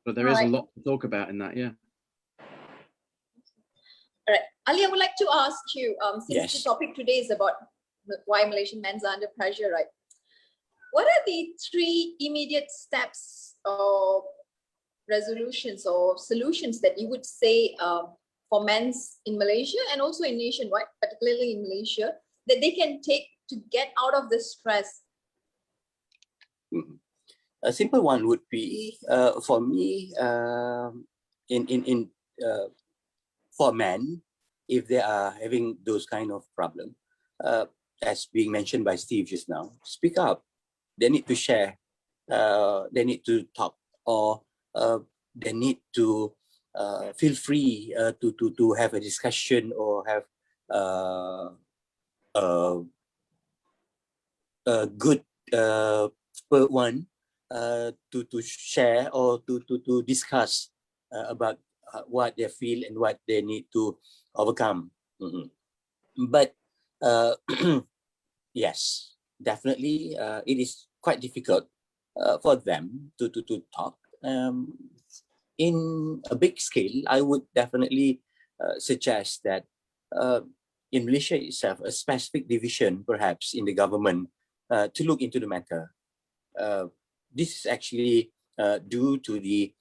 But there is a lot to talk about in that, yeah. All right, Ali, I would like to ask you, since the topic today is about why Malaysian men are under pressure, right? What are the 3 immediate steps or resolutions or solutions that you would say for men in Malaysia and also in nationwide, particularly in Malaysia, that they can take to get out of this stress? A simple one would be for me for men, if they are having those kind of problem, as being mentioned by Steve just now, speak up. They need to share. They need to talk, or they need to feel free to have a discussion or have a good one to share or to discuss about what they feel and what they need to overcome. But yes, definitely it is quite difficult for them to talk. In a big scale, I would definitely suggest that in Malaysia itself, a specific division perhaps in the government to look into the matter. This is actually due to the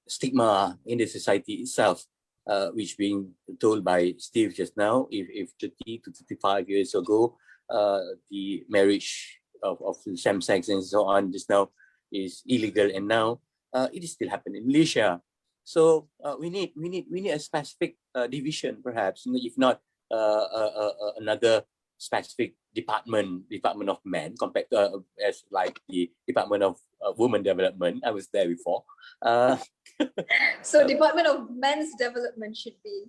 stigma in the society itself, which being told by Steve just now. If 30 to 35 years ago, the marriage of same-sex and so on just now is illegal, and now it is still happening in Malaysia. So we need a specific division, perhaps, if not another specific department of men compared to as like the Department of Women Development. I was there before. So Department of Men's Development should be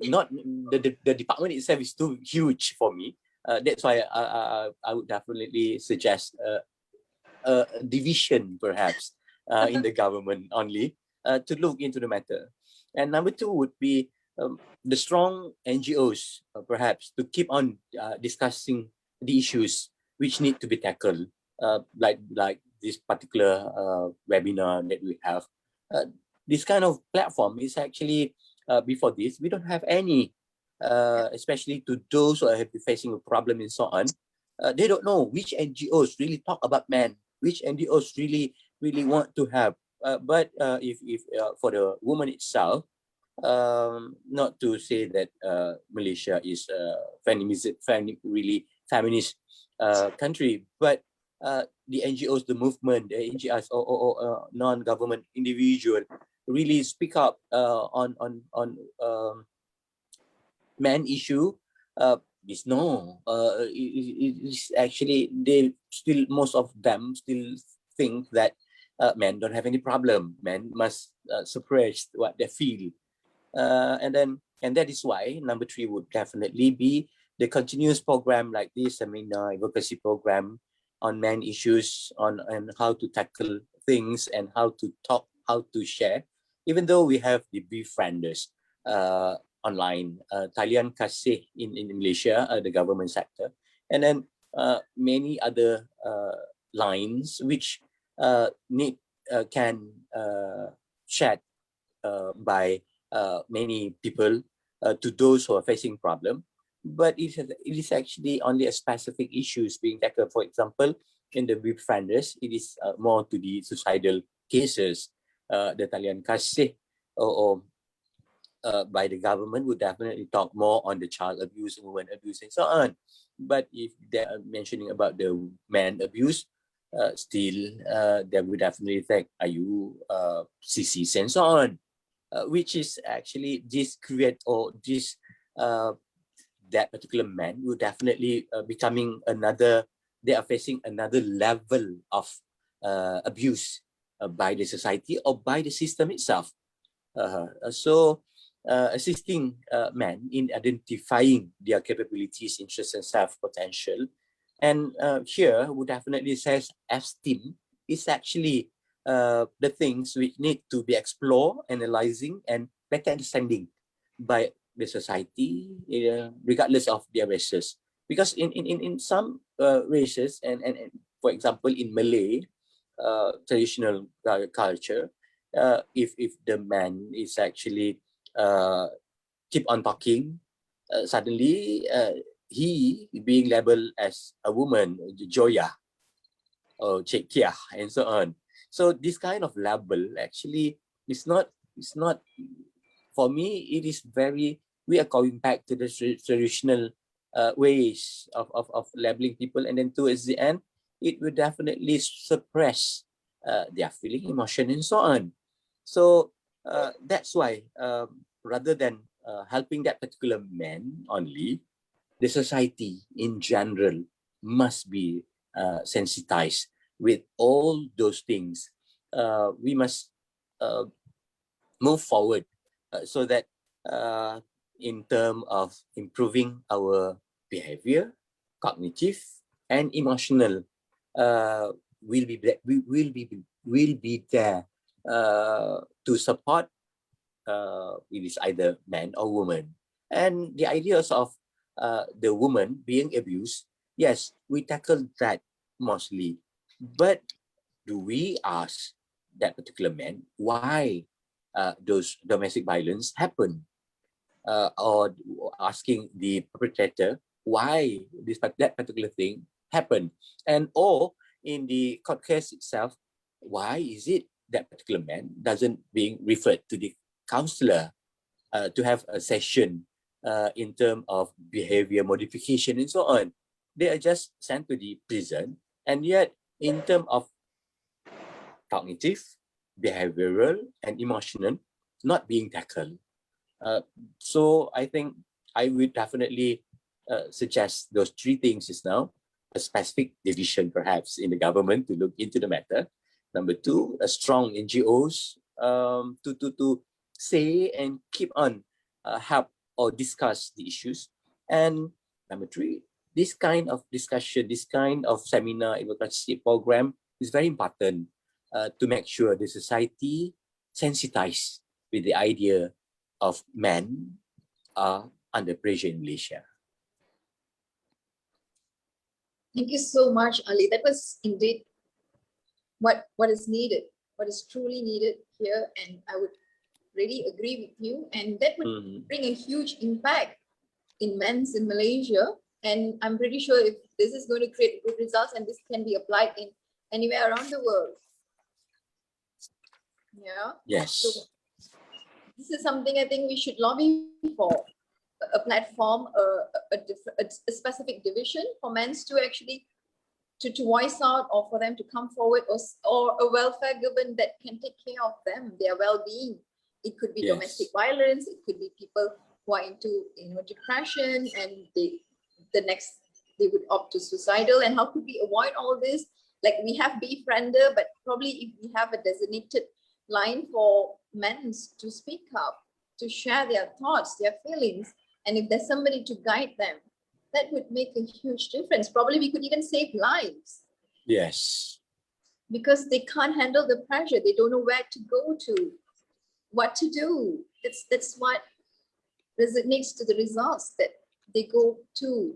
not the department itself is too huge for me. That's why I would definitely suggest a division perhaps in the government only to look into the matter. And number 2 would be the strong NGOs perhaps to keep on discussing the issues which need to be tackled, like this particular webinar that we have. This kind of platform is actually before this we don't have any, especially to those who are facing a problem and so on. They don't know which NGOs really talk about men, which NGOs really want to have. But if for the woman itself, Not to say that Malaysia is really feminist country, but the NGOs, the movement, the NGOs or non-government individual really speak up on man issue. Is no, it's actually they still, most of them still think that men don't have any problem. Men must suppress what they feel. And that is why number 3 would definitely be the continuous program like this seminar advocacy program on man issues, on how to tackle things and how to talk, how to share. Even though we have the befrienders online, Talian Kasih in Malaysia, the government sector, and then many other lines which need can shared by many people to those who are facing problem, but it is actually only a specific issues being tackled. For example, in the befrienders, it is more to the suicidal cases. The Talian Kasih or by the government would definitely talk more on the child abuse, women abuse, and so on. But if they are mentioning about the man abuse, still they would definitely think, are you CC and so on. Which is actually this create or this that particular man will definitely becoming another, they are facing another level of abuse by the society or by the system itself. So assisting men in identifying their capabilities, interests, and self-potential. And here would definitely says esteem is actually the things which need to be explored, analyzing, and better understanding by the society, regardless of their races. Because in some races, and for example, in Malay traditional culture, if the man is actually keep on talking, suddenly he being labeled as a woman, Joya or Cik Kia, and so on. So this kind of label actually is not, for me, it is very, we are going back to the traditional ways of labeling people, and then towards the end, it will definitely suppress their feeling, emotion, and so on. So that's why rather than helping that particular man only, the society in general must be sensitized with all those things. We must move forward so that in terms of improving our behavior, cognitive, and emotional, will be there to support it is either man or woman. And the ideas of the woman being abused, yes, we tackle that mostly. But do we ask that particular man why those domestic violence happen? Or asking the perpetrator why that particular thing happened? And or in the court case itself, why is it that particular man doesn't being referred to the counselor to have a session in terms of behavior modification and so on? They are just sent to the prison, and yet in terms of cognitive, behavioral, and emotional, not being tackled. So I think I would definitely suggest those 3 things just now. A specific division perhaps in the government to look into the matter. Number 2, a strong NGOs to say and keep on help or discuss the issues. And number 3, this kind of discussion, this kind of seminar advocacy program is very important to make sure the society sensitized with the idea of men are under pressure in Malaysia. Thank you so much, Ali. That was indeed what is needed, what is truly needed here, and I would really agree with you. And that would bring a huge impact in men's in Malaysia. And I'm pretty sure if this is going to create good results, and this can be applied in anywhere around the world. Yeah. Yes. this is something I think we should lobby for, a platform, a specific division for men to actually to voice out, or for them to come forward, or a welfare government that can take care of them, their well-being. It could be domestic violence, it could be people who are into depression, and they would opt to suicidal. And how could we avoid all this? Like, we have befriender, but probably if we have a designated line for men to speak up, to share their thoughts, their feelings, and if there's somebody to guide them, that would make a huge difference. Probably we could even save lives. Yes. Because they can't handle the pressure. They don't know where to go to, what to do. That's what resonates to the results, that they go to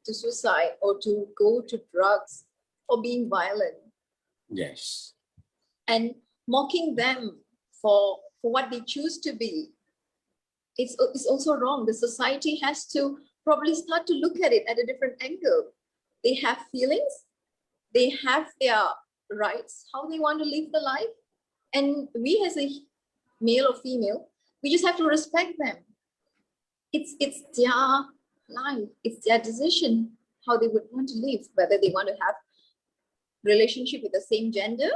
suicide, or to go to drugs, or being violent. Yes. And mocking them for what they choose to be, it's also wrong. The society has to probably start to look at it at a different angle. They have feelings, they have their rights, how they want to live the life. And we as a male or female, we just have to respect them. It's their life, it's their decision, how they would want to live, whether they want to have relationship with the same gender.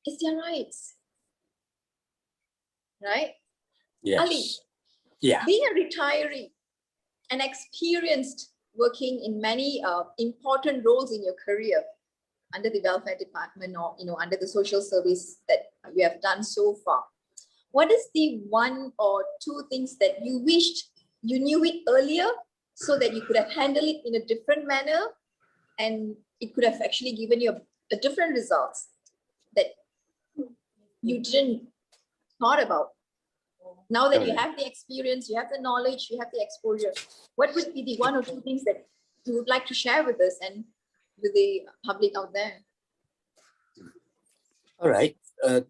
It's their rights, right? Yes. Ali, yeah. Being a retiree and experienced working in many important roles in your career, under the welfare department, or under the social service that you have done so far, what is the one or two things that you wished you knew it earlier, so that you could have handled it in a different manner, and it could have actually given you a different results that you didn't thought about? Now that you have the experience, you have the knowledge, you have the exposure, what would be the one or two things that you would like to share with us and with the public out there? All right.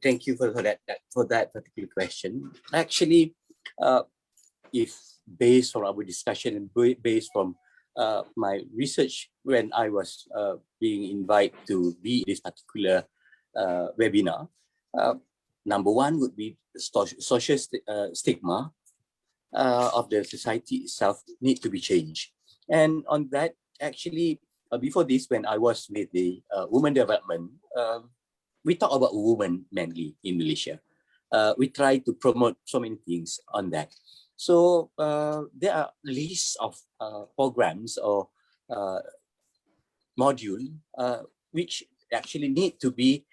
Thank you for that particular question. Actually, if based on our discussion and based from my research, when I was being invited to be in this particular webinar, number one would be the social stigma of the society itself need to be changed. And on that, actually, before this, when I was with the women development, we talk about women mainly in Malaysia. We try to promote so many things on that. So there are lists of programs or module which actually need to be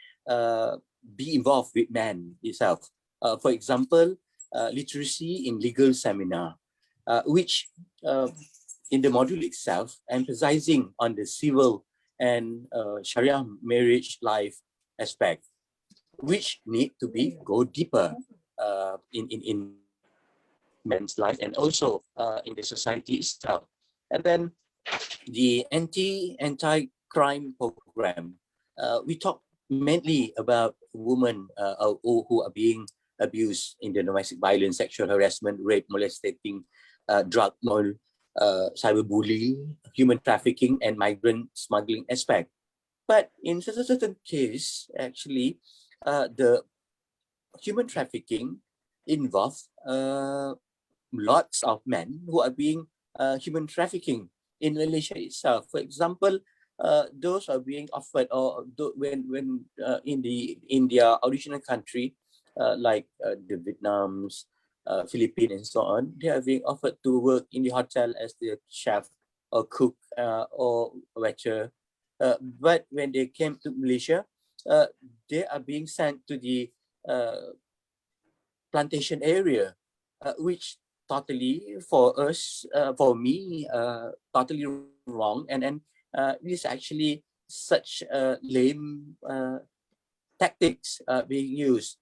involved with men itself. For example, literacy in legal seminar, which in the module itself emphasizing on the civil and Sharia marriage life aspect, which need to be go deeper in men's life and also in the society itself. And then the anti-crime program, we talk mainly about women who are being abused in the domestic violence, sexual harassment, rape, molesting, drug, cyberbullying, human trafficking, and migrant smuggling aspect. But in certain case, actually, the human trafficking involves lots of men who are being human trafficking in Malaysia itself. For example, those are being offered, or when in their original country, like the Vietnams, Philippines, and so on, they are being offered to work in the hotel as the chef or cook or waiter. But when they came to Malaysia, they are being sent to the plantation area, which totally for us, for me, totally wrong. And it is actually such lame tactics being used.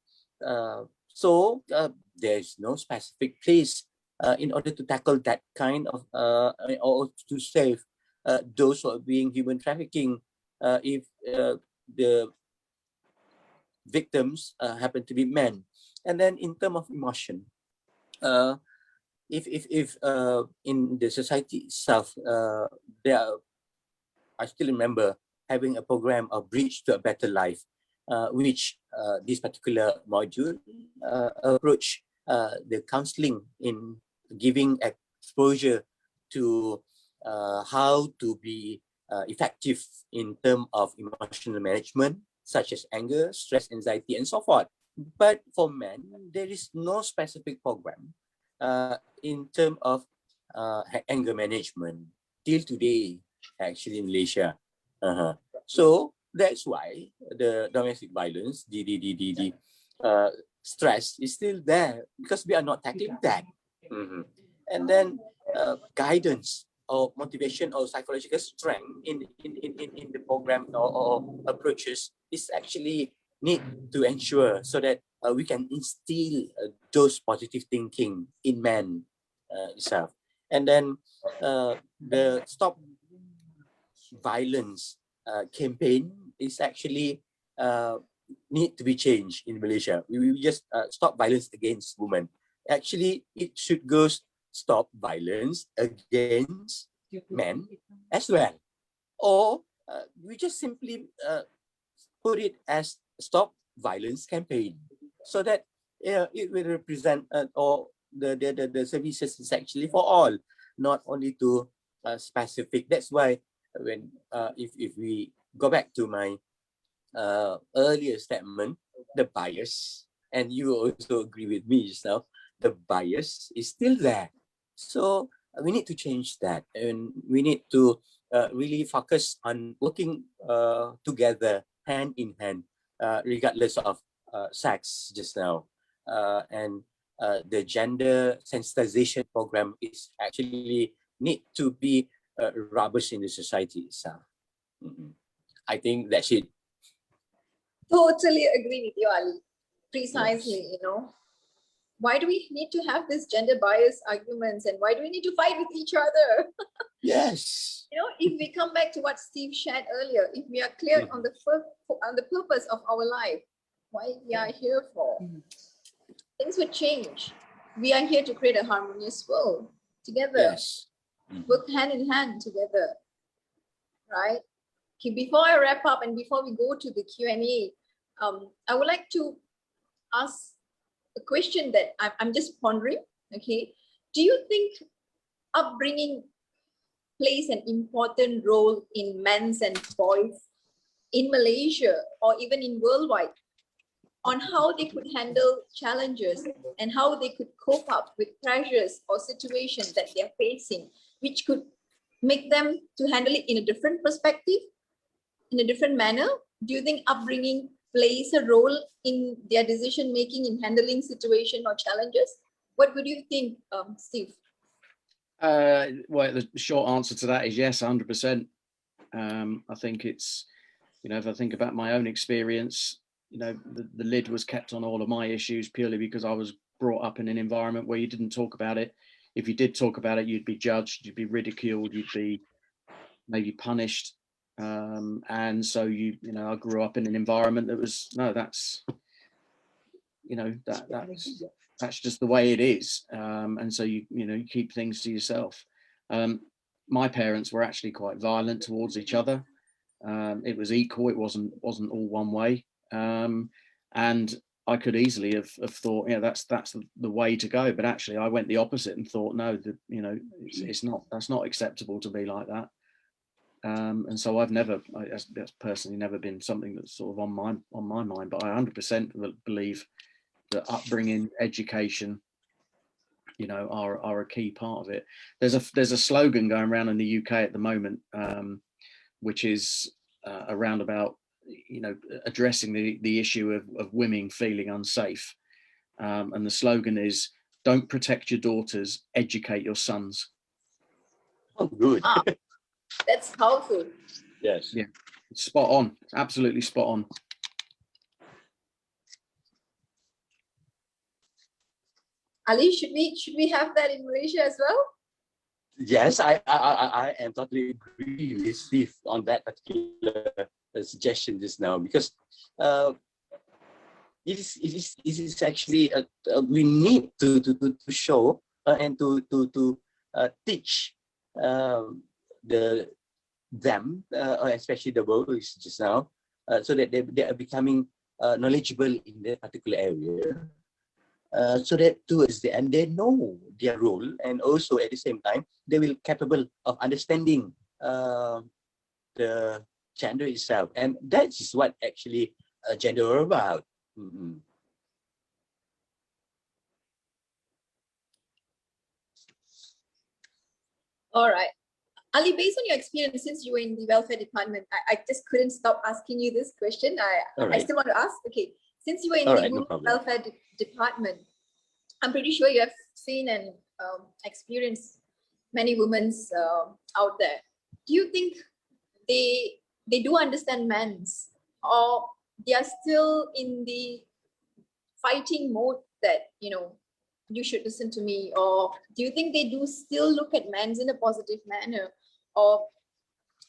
So there's no specific place in order to tackle that kind of, or to save those who are being human trafficking if the victims happen to be men. And then in terms of emotion, if in the society itself, there are, I still remember having a program of Bridge to a Better Life, which this particular module approach the counseling in giving exposure to how to be effective in terms of emotional management, such as anger, stress, anxiety, and so forth. But for men, there is no specific program in terms of anger management till today, actually in Malaysia. So that's why the domestic violence, the stress is still there because we are not tackling that. And then guidance or motivation or psychological strength in the program or approaches is actually need to ensure so that we can instill those positive thinking in men itself. And then the stop violence campaign is actually need to be changed in Malaysia. We just stop violence against women. Actually, it should go stop violence against men as well. Or we just simply put it as stop violence campaign so that it will represent or the services is actually for all, not only to specific. That's why when if we go back to my earlier statement, the bias, and you also agree with me just now, the bias is still there. So we need to change that, and we need to really focus on working together, hand in hand, regardless of sex just now. And the gender sensitization program is actually need to be robust in the society itself. I think that's it. Totally agree with you, Ali. Precisely, Yes. you know. Why do we need to have this gender bias arguments, and why do we need to fight with each other? Yes. You know, if we come back to what Steve shared earlier, if we are clear on the purpose of our life, why we are here for, things would change. We are here to create a harmonious world together, Yes. work hand in hand together, right? Okay, before I wrap up and before we go to the Q&A, I would like to ask a question that I'm just pondering. Okay, do you think upbringing plays an important role in men's and boys in Malaysia or even in worldwide on how they could handle challenges and how they could cope up with pressures or situations that they're facing, which could make them to handle it in a different perspective, in a different manner? Do you think upbringing plays a role in their decision making in handling situation or challenges? What would you think, Steve? Well, the short answer to that is yes, 100%. I think it's, you know, if I think about my own experience, you know, the lid was kept on all of my issues purely because I was brought up in an environment where you didn't talk about it. If you did talk about it, you'd be judged, you'd be ridiculed, you'd be maybe punished. And so you know, I grew up in an environment that was, no, that's, you know, that's just the way it is. And so you know, you keep things to yourself. My parents were actually quite violent towards each other. It was equal. It wasn't all one way. And I could easily have thought, yeah, that's the way to go. But actually, I went the opposite and thought, no, you know, it's not. That's not acceptable to be like that. And so that's personally never been something that's sort of on my mind. But I 100% believe that upbringing, education, you know, are a key part of it. There's a slogan going around in the UK at the moment, which is around about, you know, addressing the issue of women feeling unsafe. And the slogan is, "Don't protect your daughters, educate your sons." Oh, good. That's powerful. Yes. Yeah, spot on. Absolutely spot on. Ali, should we have that in Malaysia as well? Yes, I am totally agree with Steve on that particular suggestion just now, because it is actually we need to show and to teach them especially the boys just now, so that they are becoming knowledgeable in that particular area, so that towards the end they know their role, and also at the same time they will capable of understanding the gender itself, and that is what actually gender are about. Mhm. All right. Ali, based on your experience since you were in the welfare department, I just couldn't stop asking you this question. All I right. still want to ask. Okay, since you were in All the right, no women's problem. welfare department, I'm pretty sure you have seen and experienced many women out there. Do you think they do understand men's, or they are still in the fighting mode that, you know, you should listen to me? Or do you think they do still look at men's in a positive manner, or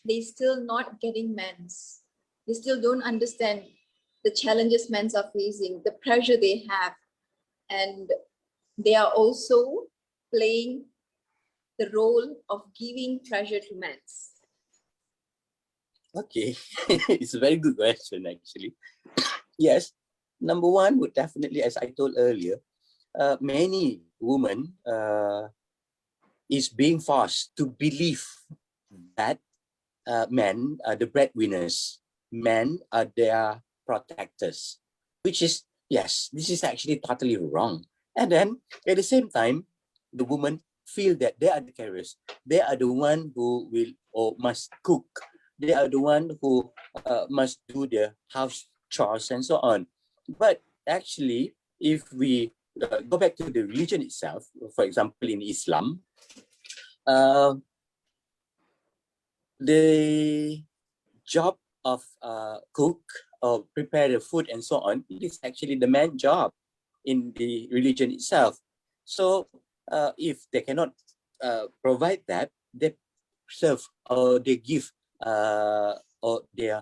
they still not getting men's, they still don't understand the challenges men's are facing, the pressure they have, and they are also playing the role of giving pressure to men's? Okay, it's a very good question actually. Yes, number one would definitely, as I told earlier, many women is being forced to believe that men are the breadwinners, men are their protectors, which is, yes, this is actually totally wrong. And then at the same time, the women feel that they are the carriers. They are the one who will or must cook. They are the one who must do the house chores and so on. But actually, if we go back to the religion itself, for example, in Islam, uh, the job of cook or prepare the food and so on, it is actually the man's job in the religion itself. So if they cannot provide that, they serve or they give or they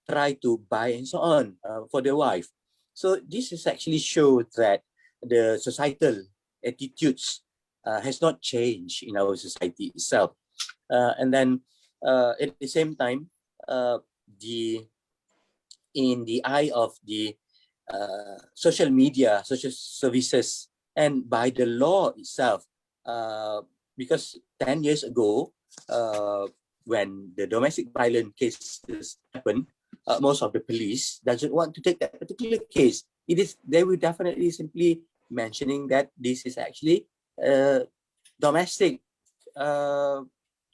try to buy and so on for their wife. So this is actually shows that the societal attitudes has not changed in our society itself. And then at the same time, the in the eye of the social media, social services, and by the law itself, because 10 years ago, when the domestic violence cases happen, most of the police doesn't want to take that particular case. It is they will definitely simply mentioning that this is actually domestic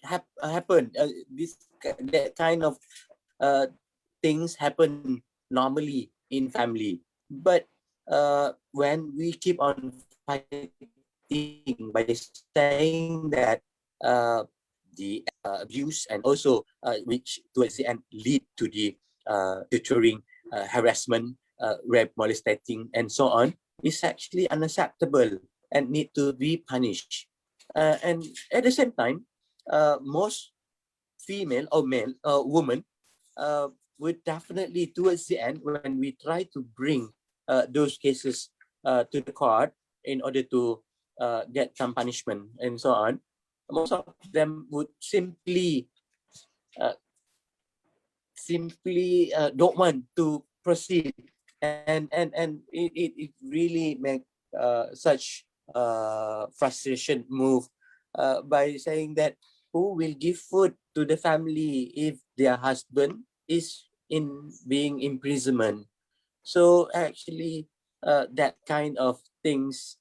happen. This that kind of uh, things happen normally in family. But when we keep on fighting by saying that the abuse and also which towards the end lead to the tutoring, harassment, rape, molesting, and so on, is actually unacceptable and need to be punished. And at the same time, most female or male women would definitely towards the end when we try to bring those cases to the court in order to get some punishment and so on, most of them would uh, simply don't want to proceed, and it really make such frustration move by saying that who will give food to the family if their husband is in being imprisonment. So actually that kind of things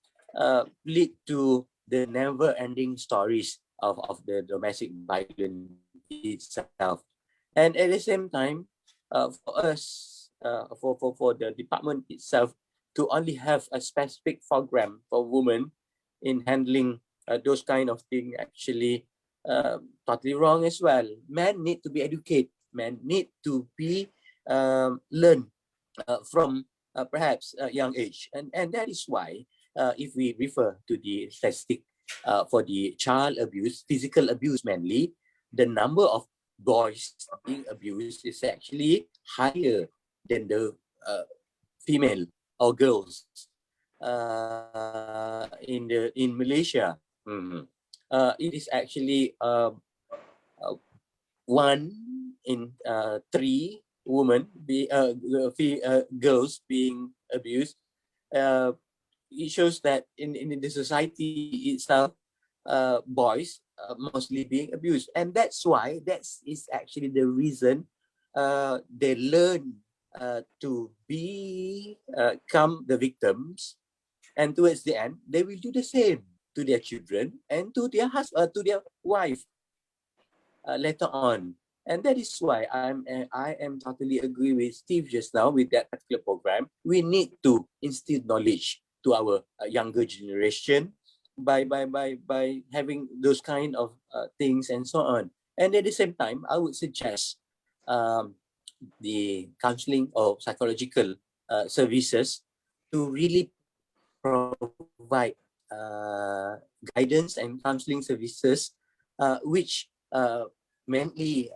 lead to the never ending stories of the domestic violence itself. And at the same time, for us, for the department itself, to only have a specific program for women in handling those kind of things actually totally wrong as well. Men need to be educated. Men need to be learn from perhaps a young age. And that is why if we refer to the statistic for the child abuse, physical abuse mainly, the number of boys being abused is actually higher than the female or girls in Malaysia. Mhm. It is actually one in three girls being abused, it shows that in the society itself, boys are mostly being abused, and that's why that is actually the reason they learn to become the victims, and towards the end they will do the same to their children and to their husband, to their wife later on. And that is why I am totally agree with Steve just now with that particular program. We need to instill knowledge to our younger generation by having those kind of things and so on. And at the same time, I would suggest um, the counseling or psychological services to really provide guidance and counseling services which mainly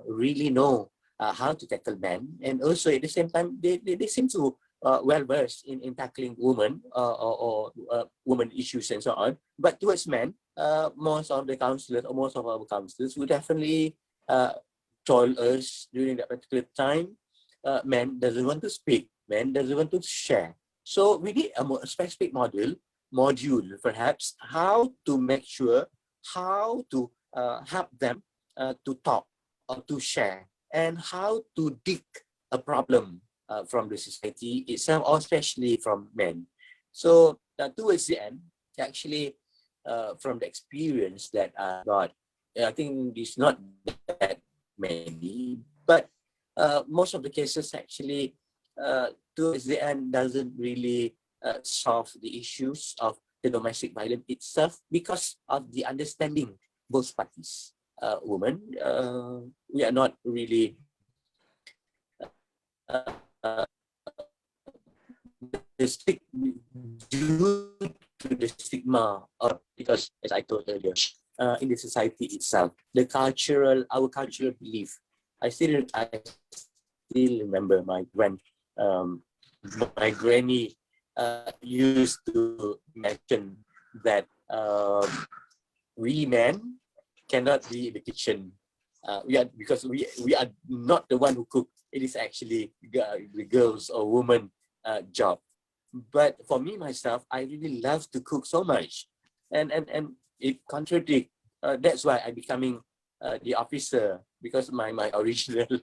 really know how to tackle men, and also at the same time they seem to well versed in tackling women or women issues and so on. But towards men, most of the counselors or most of our counselors would definitely told us during that particular time, men doesn't want to speak, men doesn't want to share. So we need a more specific module perhaps, how to make sure, how to help them to talk or to share, and how to dig a problem from the society itself, or especially from men. So towards the end, actually, from the experience that I got, I think it's not that many, but most of the cases actually towards the end doesn't really solve the issues of the domestic violence itself because of the understanding both parties. Women, we are not really the due to the stigma, or because, as I told earlier, in the society itself, our cultural belief. I still remember my granny used to mention that we men cannot be in the kitchen. Because we are not the one who cook. It is actually the girls or women job. But for me myself, I really love to cook so much, and it contradict. That's why I becoming the officer, because my original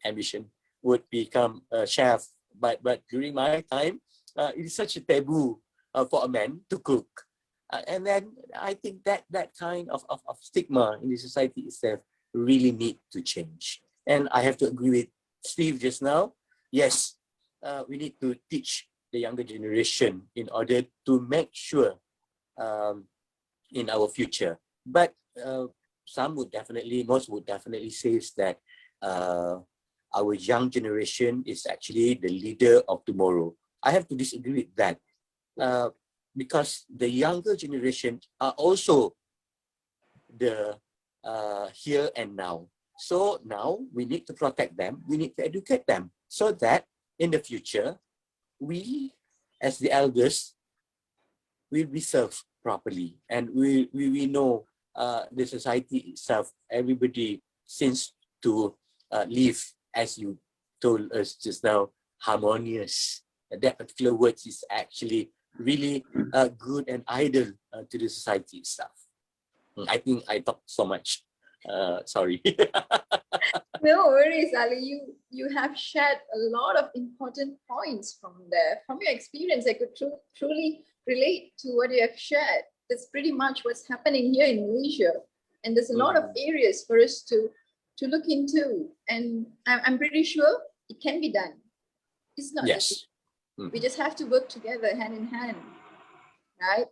ambition would become a chef. But during my time, it is such a taboo for a man to cook. And then I think that kind of stigma in the society itself really need to change. And I have to agree with Steve just now. Yes, we need to teach the younger generation in order to make sure in our future. But most would definitely say that our young generation is actually the leader of tomorrow. I have to disagree with that. Because the younger generation are also the here and now. So now we need to protect them, we need to educate them, so that in the future, we as the elders will be served properly, and we know the society itself, everybody seems to live, as you told us just now, harmonious. That particular word is actually really good and ideal to the society itself. I think I talked so much. Sorry. No worries, Ali. You have shared a lot of important points from there. From your experience, I could truly relate to what you have shared. That's pretty much what's happening here in Malaysia, and there's a lot of areas for us to look into. And I'm pretty sure it can be done. It's not Yes. We just have to work together, hand in hand, right?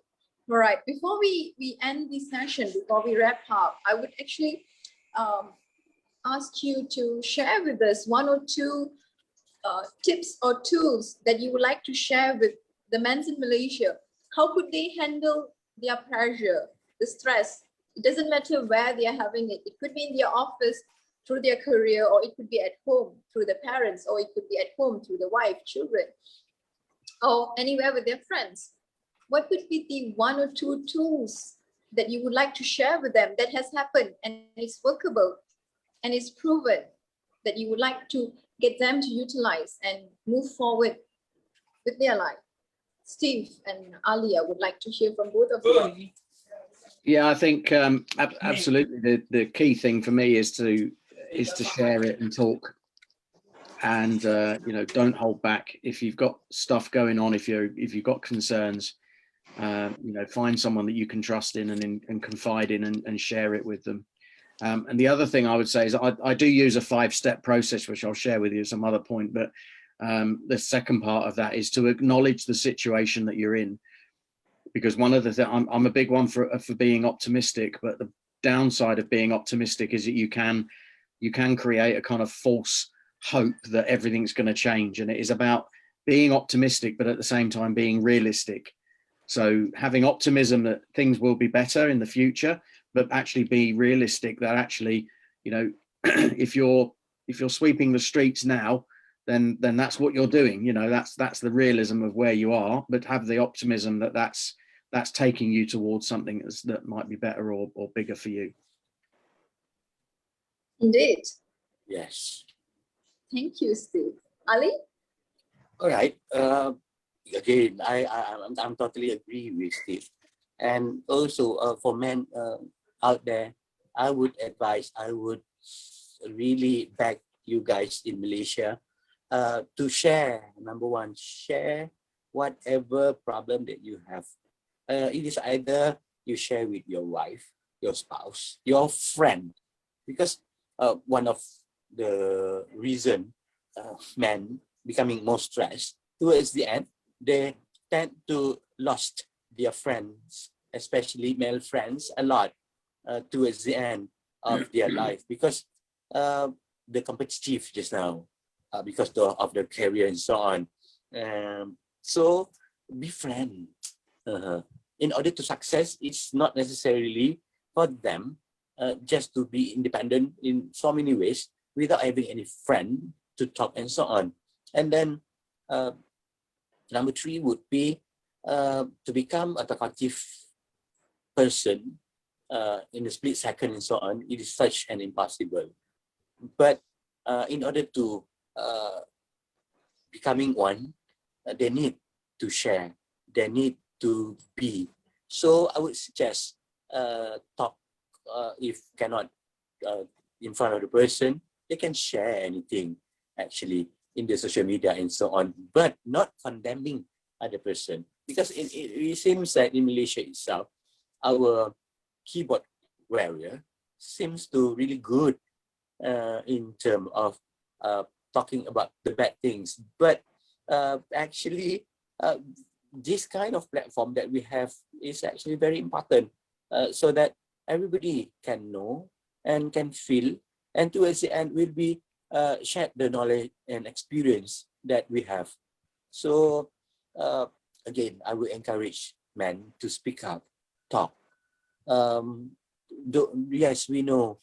All right. Before we end this session, before we wrap up, I would actually ask you to share with us one or two tips or tools that you would like to share with the men in Malaysia. How could they handle their pressure, the stress? It doesn't matter where they are having it. It could be in their office through their career, or it could be at home through the parents, or it could be at home through the wife, children, or anywhere with their friends. What would be the one or two tools that you would like to share with them that has happened and is workable and is proven? that you would like to get them to utilize and move forward with their life? Steve and Alia would like to hear from both of you. Yeah, I think absolutely the key thing for me is to share it and talk, and you know, don't hold back. If you've got stuff going on, if you've got concerns, you know, find someone that you can trust in and confide in and share it with them. And the other thing I would say is I do use a 5-step process, which I'll share with you at some other point. But the second part of that is to acknowledge the situation that you're in, because one of the things, I'm a big one for being optimistic, but the downside of being optimistic is that you can create a kind of false hope that everything's going to change. And it is about being optimistic, but at the same time being realistic. So having optimism that things will be better in the future, but actually be realistic that actually, you know, if you're sweeping the streets now, then that's what you're doing. You know, that's the realism of where you are, but have the optimism that that's taking you towards something that might be better or bigger for you. Indeed. Yes. Thank you, Steve. Ali? All right. Again, I'm totally agree with Steve. And also for men out there, I would really beg you guys in Malaysia to share. Number one, share whatever problem that you have. It is either you share with your wife, your spouse, your friend, because one of the reason men becoming more stressed towards the end, they tend to lost their friends, especially male friends, a lot towards the end of their life, because the competitive just now, because of their career and so on. So be friend. In order to success, it's not necessarily for them just to be independent in so many ways without having any friend to talk and so on. And then number 3 would be to become a talkative person in a split second and so on. It is such an impossible. But in order to becoming one, they need to share. They need to be. So I would suggest talk if cannot in front of the person, they can share anything actually in the social media and so on, but not condemning other person, because it seems that in Malaysia itself, our keyboard warrior seems to really good in terms of talking about the bad things, but actually this kind of platform that we have is actually very important, so that everybody can know and can feel, and towards the end will be share the knowledge and experience that we have. So again, I would encourage men to speak up, talk. Yes, we know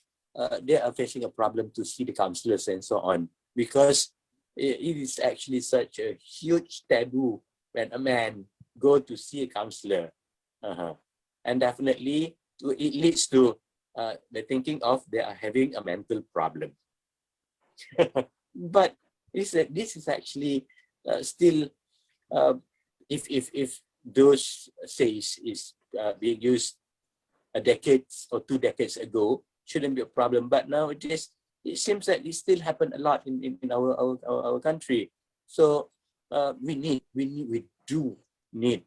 they are facing a problem to see the counselors and so on, because it is actually such a huge taboo when a man go to see a counselor. And definitely it leads to the thinking of they are having a mental problem. But this is actually still, if those says is being used a decade or 2 decades ago, shouldn't be a problem. But now it seems that it still happen a lot in our country. So we do need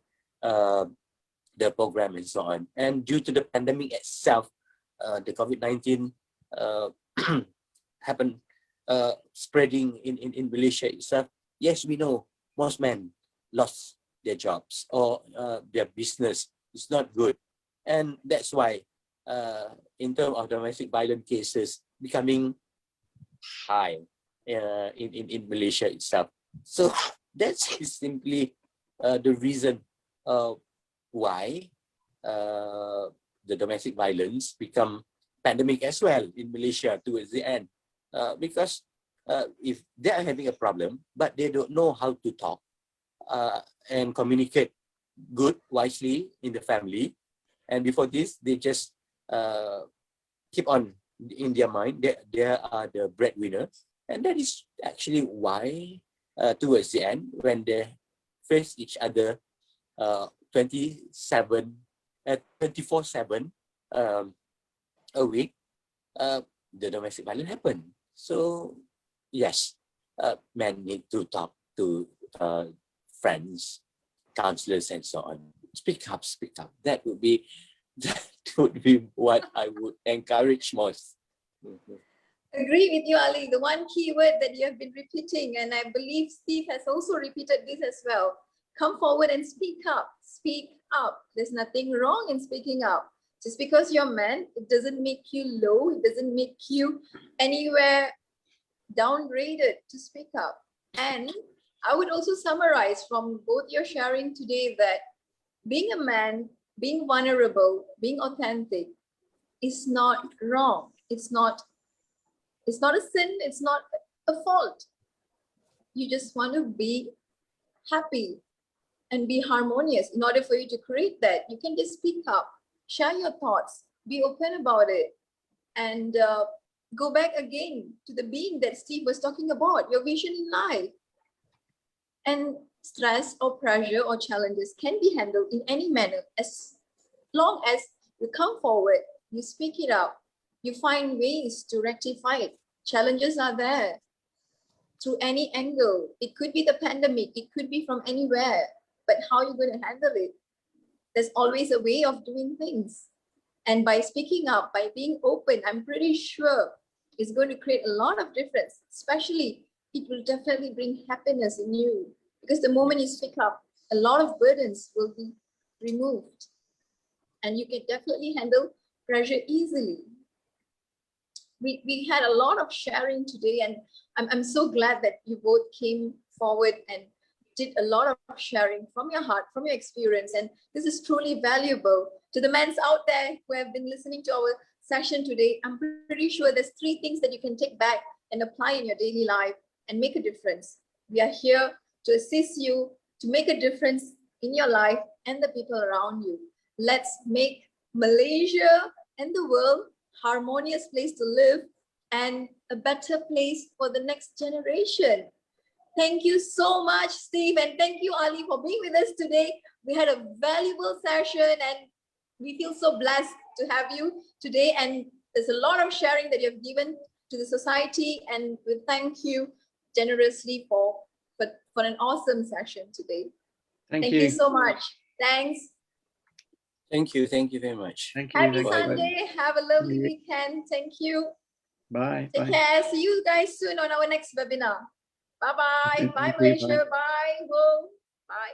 the program and so on. And due to the pandemic itself, the COVID-19 happened, spreading in Malaysia itself. Yes, we know most men lost their jobs or their business is not good, and that's why in terms of domestic violence cases becoming high in Malaysia itself. So that's simply the reason why the domestic violence become pandemic as well in Malaysia towards the end, because if they are having a problem but they don't know how to talk and communicate good wisely in the family, and before this they just keep on in their mind they are the breadwinner, And that is actually why towards the end, when they face each other 24/7 a week, the domestic violence happened. So yes, men need to talk to friends, counselors, and so on. Speak up, speak up. That would be what I would encourage most. Agree with you, Ali. The one key word that you have been repeating, and I believe Steve has also repeated this as well. Come forward and speak up. Speak up. There's nothing wrong in speaking up. Just because you're a man, it doesn't make you low. It doesn't make you anywhere downgraded to speak up. And I would also summarize from both your sharing today that being a man, being vulnerable, being authentic is not wrong. It's not a sin. It's not a fault. You just want to be happy and be harmonious. In order for you to create that, you can just speak up, share your thoughts, be open about it, and go back again to the being that Steve was talking about, your vision in life. And stress or pressure or challenges can be handled in any manner as long as you come forward, you speak it out, you find ways to rectify it. Challenges are there through any angle. It could be the pandemic, it could be from anywhere, but how are you going to handle it? There's always a way of doing things. And by speaking up, by being open, I'm pretty sure it's going to create a lot of difference. Especially, it will definitely bring happiness in you. Because the moment you speak up, a lot of burdens will be removed. And you can definitely handle pressure easily. We had a lot of sharing today, and I'm so glad that you both came forward and did a lot of sharing from your heart, from your experience. And this is truly valuable. To the men out there who have been listening to our session today, I'm pretty sure there's 3 things that you can take back and apply in your daily life and make a difference. We are here to assist you to make a difference in your life and the people around you. Let's make Malaysia and the world a harmonious place to live and a better place for the next generation. Thank you so much, Steve, and thank you, Ali, for being with us today. We had a valuable session and we feel so blessed to have you today. And there's a lot of sharing that you've given to the society, and we thank you generously for an awesome session today. Thank you so much. Thanks. Thank you very much. Thank you. Happy Sunday. Have a lovely weekend. Thank you. Bye. Take care. See you guys soon on our next webinar. Bye-bye. Bye, Malaysia. Bye, world. Bye.